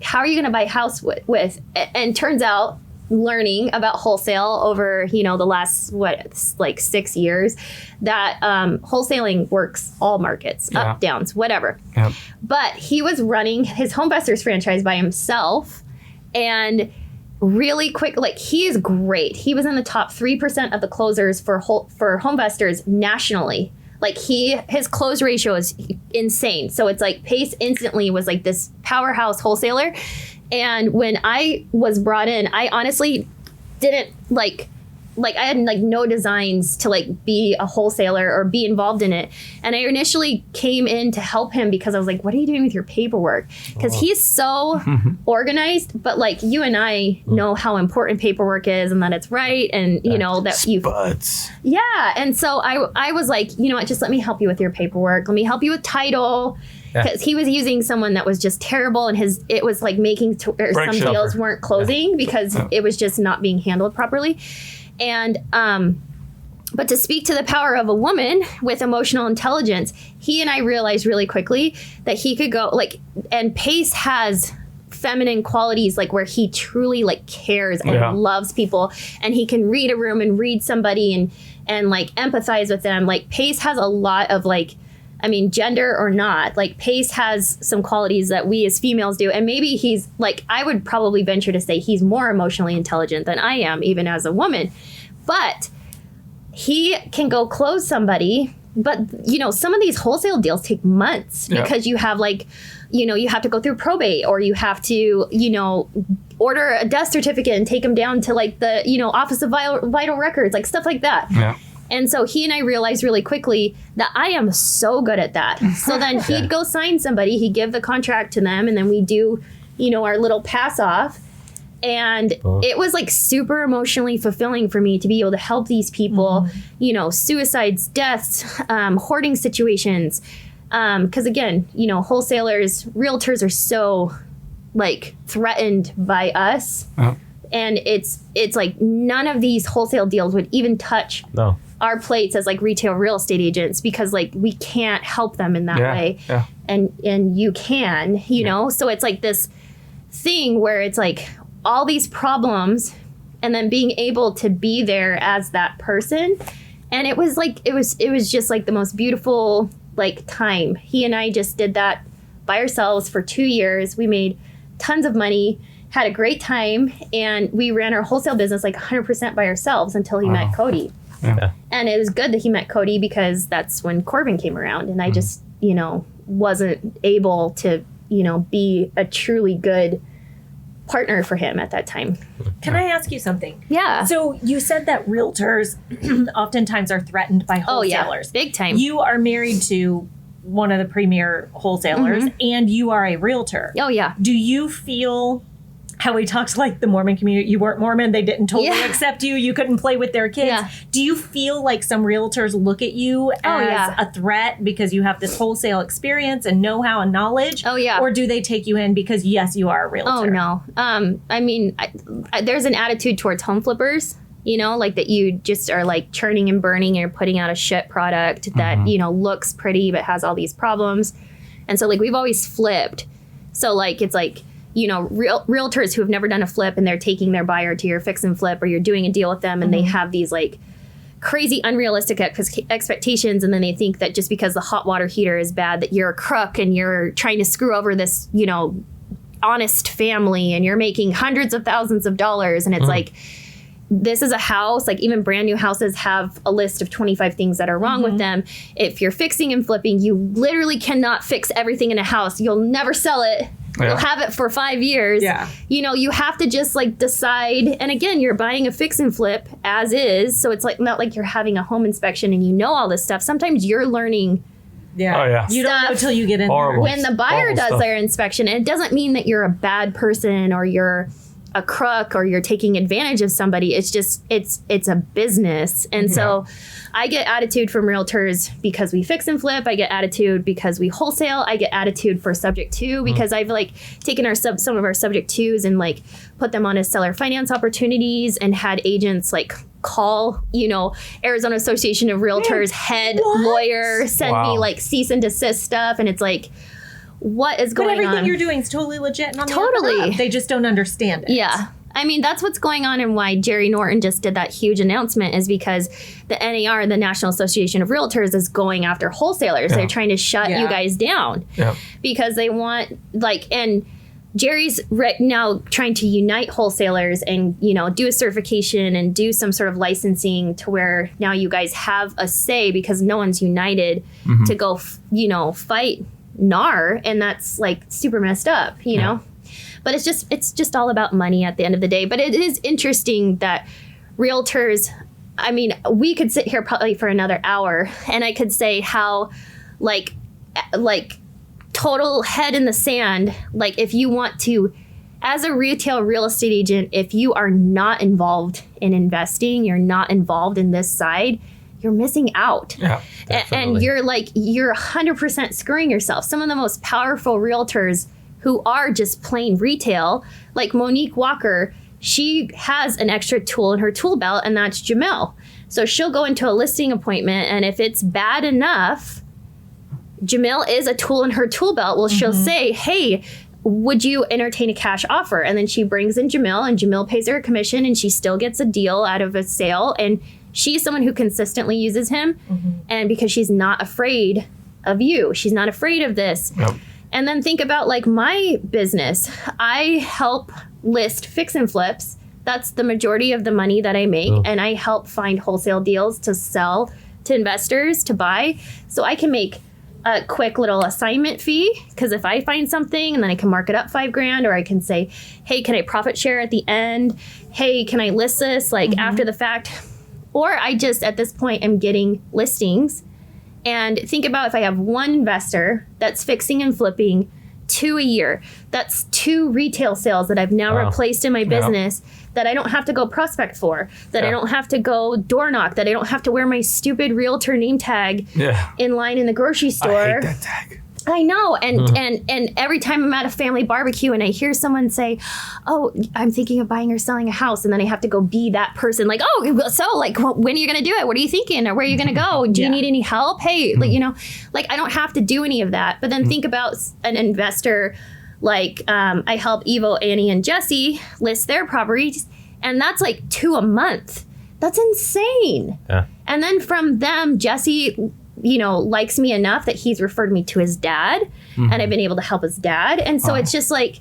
how are you going to buy a house with? And turns out, learning about wholesale over the last like 6 years, that wholesaling works all markets, Yeah. up, downs, whatever. Yep. But he was running his Homevestors franchise by himself, and really quick, like he is great. He was in the top 3% of the closers for Homevestors nationally. Like his close ratio is insane. So it's like Pace instantly was like this powerhouse wholesaler. And when I was brought in, I honestly didn't like I had like no designs to like be a wholesaler or be involved in it. And I initially came in to help him because I was like, what are you doing with your paperwork? Because he's so organized, but like you and I know how important paperwork is and that it's right. And you know, that you Spuds. yeah. And so I was like, you know what, just let me help you with your paperwork. Let me help you with title. Because he was using someone that was just terrible, and it was like making some shopper. deals weren't closing because it was just not being handled properly. And but to speak to the power of a woman with emotional intelligence, he and I realized really quickly that he could go like, and Pace has feminine qualities like where he truly like cares and loves people, and he can read a room and read somebody and like empathize with them. Like Pace has a lot of like, I mean, gender or not, like Pace has some qualities that we as females do. And maybe he's like, I would probably venture to say he's more emotionally intelligent than I am, even as a woman. But he can go close somebody. But, you know, some of these wholesale deals take months because you have like, you know, you have to go through probate, or you have to, you know, order a death certificate and take them down to like the, you know, Office of Vital Records, like stuff like that. Yeah. And so he and I realized really quickly that I am so good at that. So then he'd go sign somebody, he'd give the contract to them, and then we do, you know, our little pass off. And it was like super emotionally fulfilling for me to be able to help these people, you know, suicides, deaths, hoarding situations. Because again, you know, wholesalers, realtors are so like threatened by us. And it's like none of these wholesale deals would even touch our plates as like retail real estate agents, because like we can't help them in that way. Yeah. And you can, you know, so it's like this thing where it's like all these problems and then being able to be there as that person. And it was like, it was just like the most beautiful like time. He and I just did that by ourselves for 2 years. We made tons of money, had a great time, and we ran our wholesale business like 100% by ourselves until he met Cody. Yeah. And it was good that he met Cody, because that's when Corbin came around, and I just, you know, wasn't able to, you know, be a truly good partner for him at that time. Can I ask you something? Yeah. So you said that realtors oftentimes are threatened by Oh yeah, wholesalers. big time. You are married to one of the premier wholesalers, and you are a realtor. Oh yeah. Do you feel how we talked like the Mormon community? You weren't Mormon, they didn't totally Yeah. accept you, you couldn't play with their kids. Yeah. Do you feel like some realtors look at you as a threat because you have this wholesale experience and know-how and knowledge? Oh, yeah. Or do they take you in because yes, you are a realtor? Oh no. I mean, there's an attitude towards home flippers, you know, like that you just are like churning and burning, and you're putting out a shit product that, you know, looks pretty but has all these problems. And so like we've always flipped. So like it's like, you know, realtors who have never done a flip, and they're taking their buyer to your fix and flip, or you're doing a deal with them and they have these like crazy unrealistic expectations, and then they think that just because the hot water heater is bad that you're a crook and you're trying to screw over this, you know, honest family, and you're making hundreds of thousands of dollars. And it's like, this is a house, like even brand new houses have a list of 25 things that are wrong with them. If you're fixing and flipping, you literally cannot fix everything in a house. You'll never sell it. Yeah. You'll have it for 5 years. Yeah. You know, you have to just like decide. And again, you're buying a fix and flip as is. So it's like not like you're having a home inspection and you know all this stuff. Sometimes you're learning Yeah. Oh, yeah. You don't know Stuff. till you get in Horrible. there. when the buyer Horrible does stuff. their inspection. And it doesn't mean that you're a bad person or you're a crook or you're taking advantage of somebody. It's just it's a business. And so I get attitude from realtors because we fix and flip. I get attitude because we wholesale. I get attitude for subject to because I've like taken some of our subject twos and like put them on as seller finance opportunities and had agents like call, you know, Arizona Association of Realtors head lawyer, send Wow. me like cease and desist stuff. And it's like, what is But going everything on? you're doing is totally legit and on the Totally. up and up. They just don't understand it. Yeah. I mean, that's what's going on and why Jerry Norton just did that huge announcement is because the NAR, the National Association of Realtors, is going after wholesalers. Yeah. They're trying to shut Yeah. you guys down Yeah. because they want like, and Jerry's right now trying to unite wholesalers and, you know, do a certification and do some sort of licensing to where now you guys have a say because no one's united to go, you know, fight NAR. And that's like super messed up, you know? But it's just all about money at the end of the day. But it is interesting that realtors, I mean, we could sit here probably for another hour and I could say how like total head in the sand, like if you want to, as a retail real estate agent, if you are not involved in investing, you're not involved in this side, you're missing out. Yeah. And you're 100% screwing yourself. Some of the most powerful realtors who are just plain retail, like Monique Walker, she has an extra tool in her tool belt, and that's Jamel. So she'll go into a listing appointment, and if it's bad enough, Jamel is a tool in her tool belt. Well, she'll say, hey, would you entertain a cash offer? And then she brings in Jamel, and Jamel pays her a commission, and she still gets a deal out of a sale. And she's someone who consistently uses him. And because she's not afraid of you, she's not afraid of this. Yep. And then think about like my business. I help list fix and flips. That's the majority of the money that I make. And I help find wholesale deals to sell to investors to buy. So I can make a quick little assignment fee because if I find something and then I can mark it up $5,000, or I can say, hey, can I profit share at the end? Hey, can I list this like after the fact? Or I just at this point am getting listings. And think about if I have one investor that's fixing and flipping 2 a year, that's 2 retail sales that I've now replaced in my business that I don't have to go prospect for, that I don't have to go door knock, that I don't have to wear my stupid realtor name tag in line in the grocery store. I hate that tag. I know. And every time I'm at a family barbecue and I hear someone say, oh, I'm thinking of buying or selling a house. And then I have to go be that person like, oh, so like, when are you going to do it? What are you thinking? Or where are you going to go? Do you need any help? Hey, like, you know, like I don't have to do any of that. But then think about an investor like I help Evo, Annie, and Jesse list their properties. And that's like 2 a month. That's insane. Yeah. And then from them, Jesse, you know, likes me enough that he's referred me to his dad, and I've been able to help his dad. And so it's just like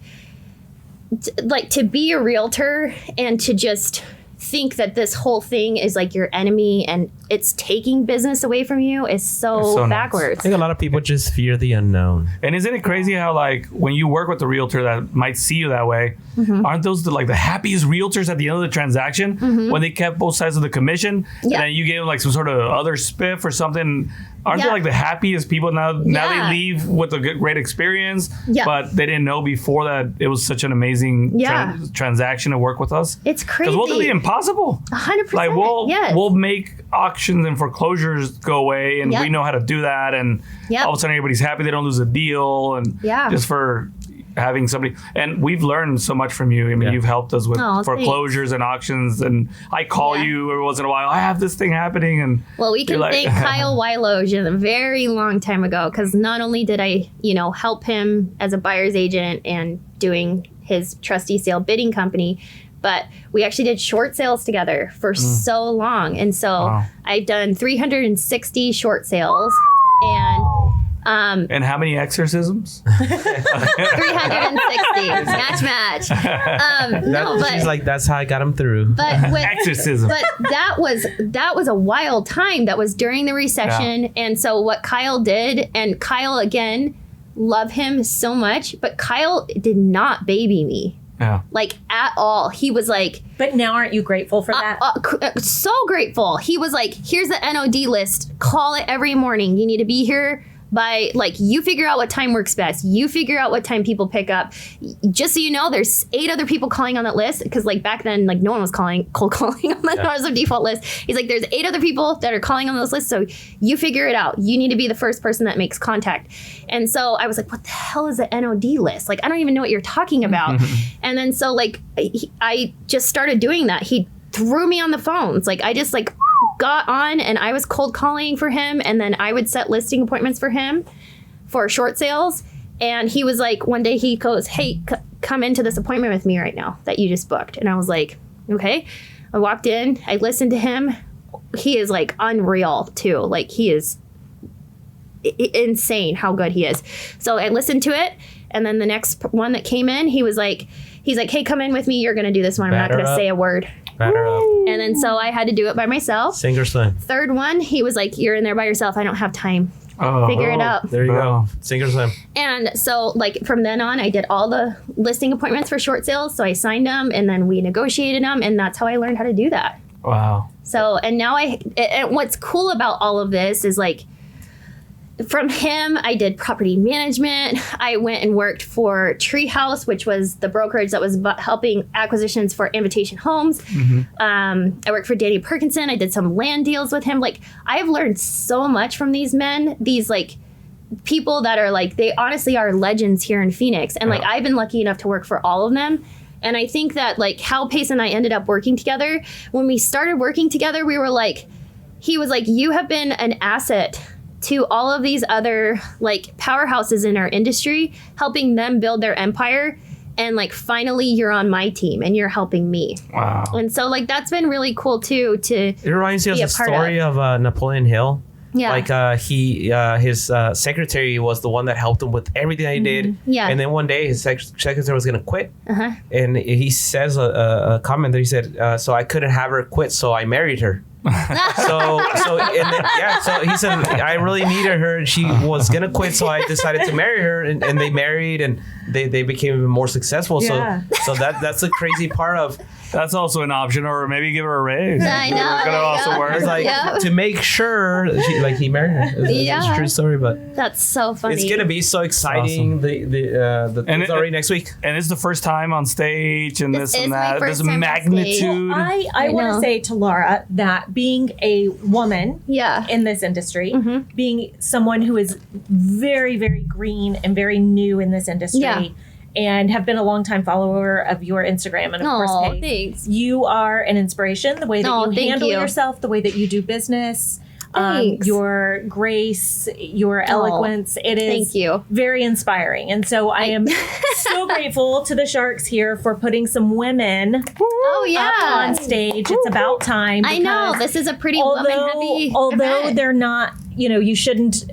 to be a realtor and to just think that this whole thing is like your enemy and it's taking business away from you is so nuts. backwards. I think a lot of people just fear the unknown. And isn't it crazy how like when you work with a realtor that might see you that way, aren't those the happiest realtors at the end of the transaction when they kept both sides of the commission and then you gave them like some sort of other spiff or something? Aren't they like the happiest people now? Now they leave with a great experience, but they didn't know before that it was such an amazing transaction to work with us. It's crazy. Because we'll do the impossible. 100%. Like we'll make auctions and foreclosures go away, and we know how to do that. And all of a sudden, everybody's happy. They don't lose a deal, and just for having somebody. And we've learned so much from you. I mean, you've helped us with foreclosures and auctions. And I call you every once in a while. I have this thing happening, and well, we can thank Kyle Weiloge a very long time ago because not only did I, you know, help him as a buyer's agent and doing his trustee sale bidding company, but we actually did short sales together for so long. And so I've done 360 short sales and how many exorcisms? 360 match. She's like, that's how I got him through. But with Exorcism. But that was a wild time. That was during the recession. And so what Kyle did, and Kyle, again, love him so much, but Kyle did not baby me. Yeah. Like at all. He was like, But now aren't you grateful for that? so grateful. He was like, here's the NOD list. Call it every morning. You need to be here by, like, you figure out what time works best. You figure out what time people pick up. Just so you know, there's 8 other people calling on that list, because like back then, like no one was cold calling on the notice of default list. He's like, there's 8 other people that are calling on those lists, so you figure it out. You need to be the first person that makes contact. And so I was like, what the hell is the NOD list? Like, I don't even know what you're talking about. And then so like I just started doing that. He threw me on the phones. Like I just like got on and I was cold calling for him, and then I would set listing appointments for him for short sales. And he was like, one day he goes, hey, come into this appointment with me right now that you just booked. And I was like, okay. I walked in, I listened to him. He is like unreal too. Like he is insane how good he is. So I listened to it. And then the next one that came in, he's like, hey, come in with me. You're going to do this one. I'm not going to say a word. Batter up. And then so I had to do it by myself. Sink or swim. Third one, he was like, you're in there by yourself. I don't have time. Figure it out. There you go. Sink or swim. And so like from then on, I did all the listing appointments for short sales. So I signed them and then we negotiated them. And that's how I learned how to do that. Wow. So, and now and what's cool about all of this is like, from him, I did property management. I went and worked for Treehouse, which was the brokerage that was helping acquisitions for Invitation Homes. I worked for Danny Perkinson. I did some land deals with him. Like, I've learned so much from these men, these like people that are like, they honestly are legends here in Phoenix. And like, I've been lucky enough to work for all of them. And I think that like how Pace and I ended up working together, when we started working together, we were like, he was like, you have been an asset to all of these other like powerhouses in our industry, helping them build their empire. And like, finally you're on my team and you're helping me. Wow. And so like, that's been really cool too, to It reminds me of be the a part story of Napoleon Hill. Yeah. Like his secretary was the one that helped him with everything that he did. Yeah. And then one day his secretary was going to quit. And he says a comment that he said, so I couldn't have her quit, so I married her. so he said, I really needed her and she was gonna quit, so I decided to marry her, and they married and they became even more successful. Yeah. So that's the crazy part of That's also an option, or maybe give her a raise. I know. It's gonna also work. it's like to make sure that he married her. It's a true story, but that's so funny. it's gonna be so exciting. And It's already next week. And it's the first time on stage and this is and my that. first This time on magnitude. I want know. to say to Laura that being a woman Yeah. in this industry, being someone who is very, very green and very new in this industry, Yeah. and have been a longtime follower of your Instagram and of Oh, course Paige, thanks. you are an inspiration. The way that Oh, you thank handle you. yourself, the way that you do business, Thanks. your grace, your eloquence. It is Thank you. very inspiring. And so I am so grateful to the Sharks here for putting some women Oh yeah. up on stage. It's about time. I know, because this is a pretty woman heavy although event. they're not, you shouldn't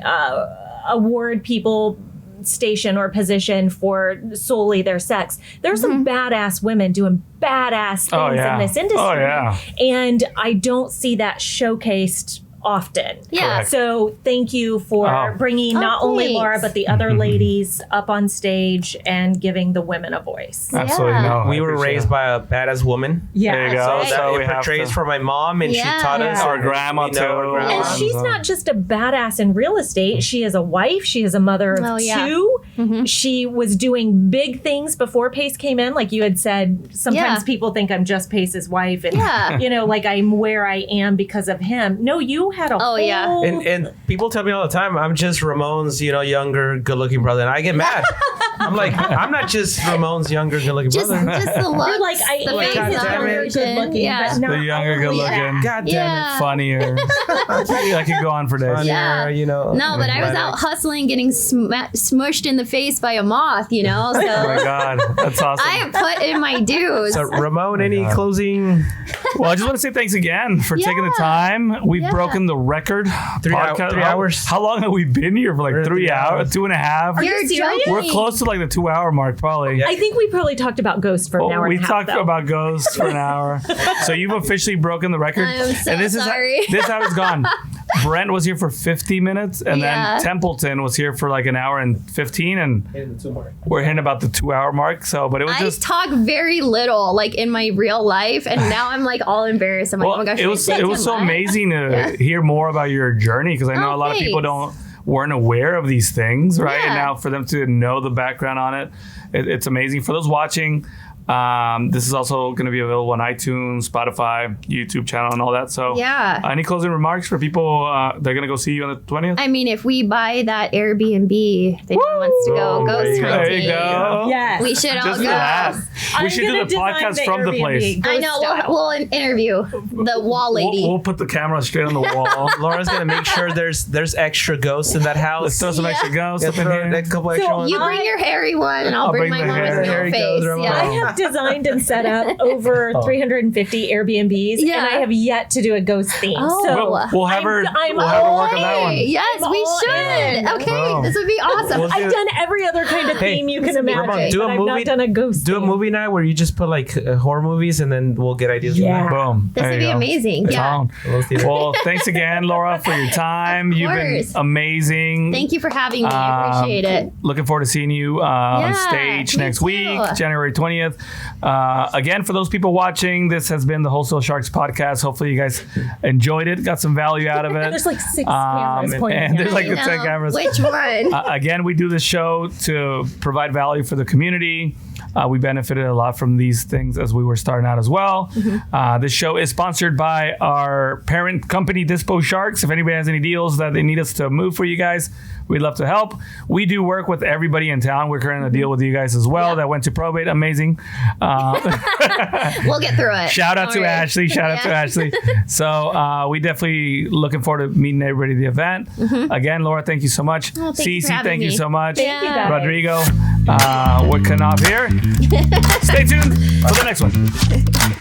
award people station or position for solely their sex. There's some badass women doing badass things in this industry. Oh, yeah. And I don't see that showcased often. Yeah. Correct. So thank you for bringing not only thanks. Laura, but the other ladies up on stage and giving the women a voice. Absolutely. Yeah. No, I We were appreciate raised it. by a badass woman. There you go. So So that we it have portrays to- for my mom, and she Yeah. taught us. Our and grandma, we know our too. grandma. And she's not just a badass in real estate. She is a wife. She is a mother of Oh, yeah. 2. She was doing big things before Pace came in. Like you had said, sometimes Yeah. people think I'm just Pace's wife. And, Yeah. like I'm where I am because of him. No, you had a whole... yeah. And people tell me all the time, I'm just Ramon's, younger, good-looking brother, and I get mad. I'm like, I'm not just Ramon's younger, good-looking just brother. the looks. You're like, I the am face God is damn the it. version. good looking, Yeah. but not The younger, good only looking. that. God damn Yeah. Funnier. I could go on for days. Funnier, Yeah. No, but I was out hustling, getting smushed in the face by a moth, you know? So Oh my God, that's awesome. I have put in my dues. So Ramon, any closing? Well, I just want to say thanks again for taking the time. We've broken the record. 3 hours. How long have we been here for? Like 3 hours, 2.5. You're joking. We're close to like the 2 hour mark, probably. I think we probably talked about ghosts for an hour We and a half. talked about ghosts for an hour. So you've officially broken the record. I'm so sorry. This is how it's gone. Brent was here for 50 minutes, and Yeah. then Templeton was here for like an hour and 15, and we're hitting about the 2 hour mark. So, but it was I just. talk very little, like in my real life, and now I'm like all embarrassed. I'm like, Well, oh my gosh, it was so amazing to hear more about your journey, because I know Oh, a lot of people thanks. weren't aware of these things, right? And Yeah. now for them to know the background on it, it's amazing. For those watching, this is also going to be available on iTunes, Spotify, YouTube channel, and all that. So, Yeah. Any closing remarks for people? They're going to go see you on the 20th. I mean, if we buy that Airbnb, if anyone wants to go ghost There hunting, you go. Yes. we should all Just go. for that. We I'm should do gonna the design podcast from the Airbnb place. I know. We'll interview the wall lady. We'll put the camera straight on the wall. Laura's gonna make sure there's extra ghosts in that Let's house. throw some extra ghosts up in Throw here. a couple extra ones. You bring your hairy one, and I'll bring my bring the mom with hair. no There he face. goes, Ramon. I Yeah. have designed and set up over 350 Airbnbs, Yeah. and I have yet to do a ghost theme. Oh. So We'll have her. I'm We'll have her all work on that one. Hey, yes, I'm we all should. in. Okay, Boom. this would be awesome. We'll I've done every other kind of Hey, theme you can Ramon, imagine. do a but I've movie- not done a ghost Do a theme. movie night where you just put like horror movies, and then we'll get ideas Yeah. from Boom. This There would you be go. amazing. It's Yeah. on. that. We'll see that. Well, thanks again, Laura, for your time. You've been course. amazing. Thank you for having me. I appreciate it. Looking forward to seeing you on Yeah, stage me next too. week, January 20th. Again, for those people watching, this has been the Wholesale Sharks podcast. Hopefully you guys enjoyed it, got some value out of it. There's like 6 cameras pointing and at there's me. like I the 10 know. cameras. Which one? Again, we do this show to provide value for the community. We benefited a lot from these things as we were starting out as well. This show is sponsored by our parent company, Dispo Sharks. If anybody has any deals that they need us to move for you guys, we'd love to help. We do work with everybody in town. We're currently in a deal with you guys as well that went to probate. Amazing. We'll get through it. Shout out Don't to worry. Ashley. Shout out to Yeah. Ashley. So we definitely looking forward to meeting everybody at the event. Again, Laura, thank you so much. Oh, thank you for Cece, having thank you me. so much. Thank you, guys. Rodrigo, we're cutting off here. Stay tuned for the next one.